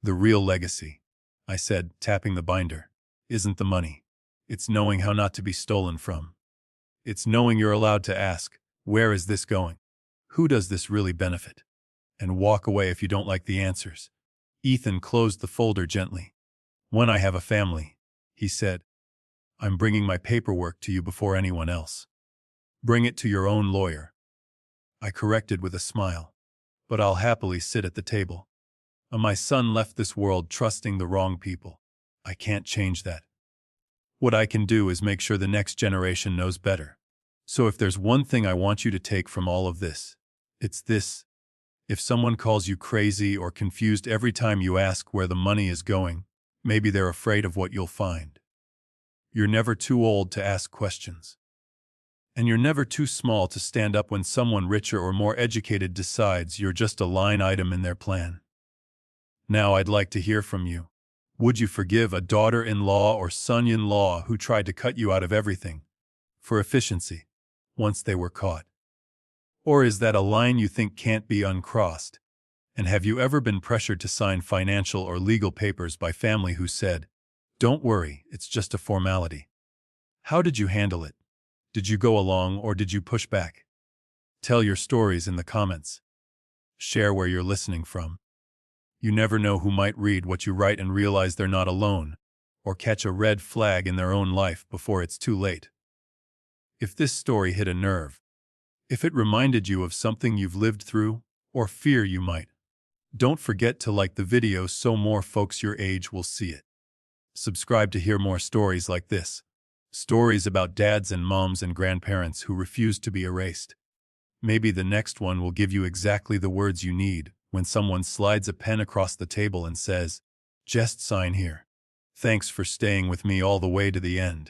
The real legacy, I said, tapping the binder, isn't the money. It's knowing how not to be stolen from. It's knowing you're allowed to ask, where is this going? Who does this really benefit? And walk away if you don't like the answers. Ethan closed the folder gently. When I have a family, he said, I'm bringing my paperwork to you before anyone else. Bring it to your own lawyer. I corrected with a smile. But I'll happily sit at the table. My son left this world trusting the wrong people. I can't change that. What I can do is make sure the next generation knows better. So if there's one thing I want you to take from all of this, it's this. If someone calls you crazy or confused every time you ask where the money is going, maybe they're afraid of what you'll find. You're never too old to ask questions. And you're never too small to stand up when someone richer or more educated decides you're just a line item in their plan. Now I'd like to hear from you. Would you forgive a daughter-in-law or son-in-law who tried to cut you out of everything, for efficiency, once they were caught? Or is that a line you think can't be uncrossed? And have you ever been pressured to sign financial or legal papers by family who said, don't worry, it's just a formality? How did you handle it? Did you go along or did you push back? Tell your stories in the comments. Share where you're listening from. You never know who might read what you write and realize they're not alone, or catch a red flag in their own life before it's too late. If this story hit a nerve, if it reminded you of something you've lived through, or fear you might, don't forget to like the video so more folks your age will see it. Subscribe to hear more stories like this. Stories about dads and moms and grandparents who refuse to be erased. Maybe the next one will give you exactly the words you need when someone slides a pen across the table and says, just sign here. Thanks for staying with me all the way to the end.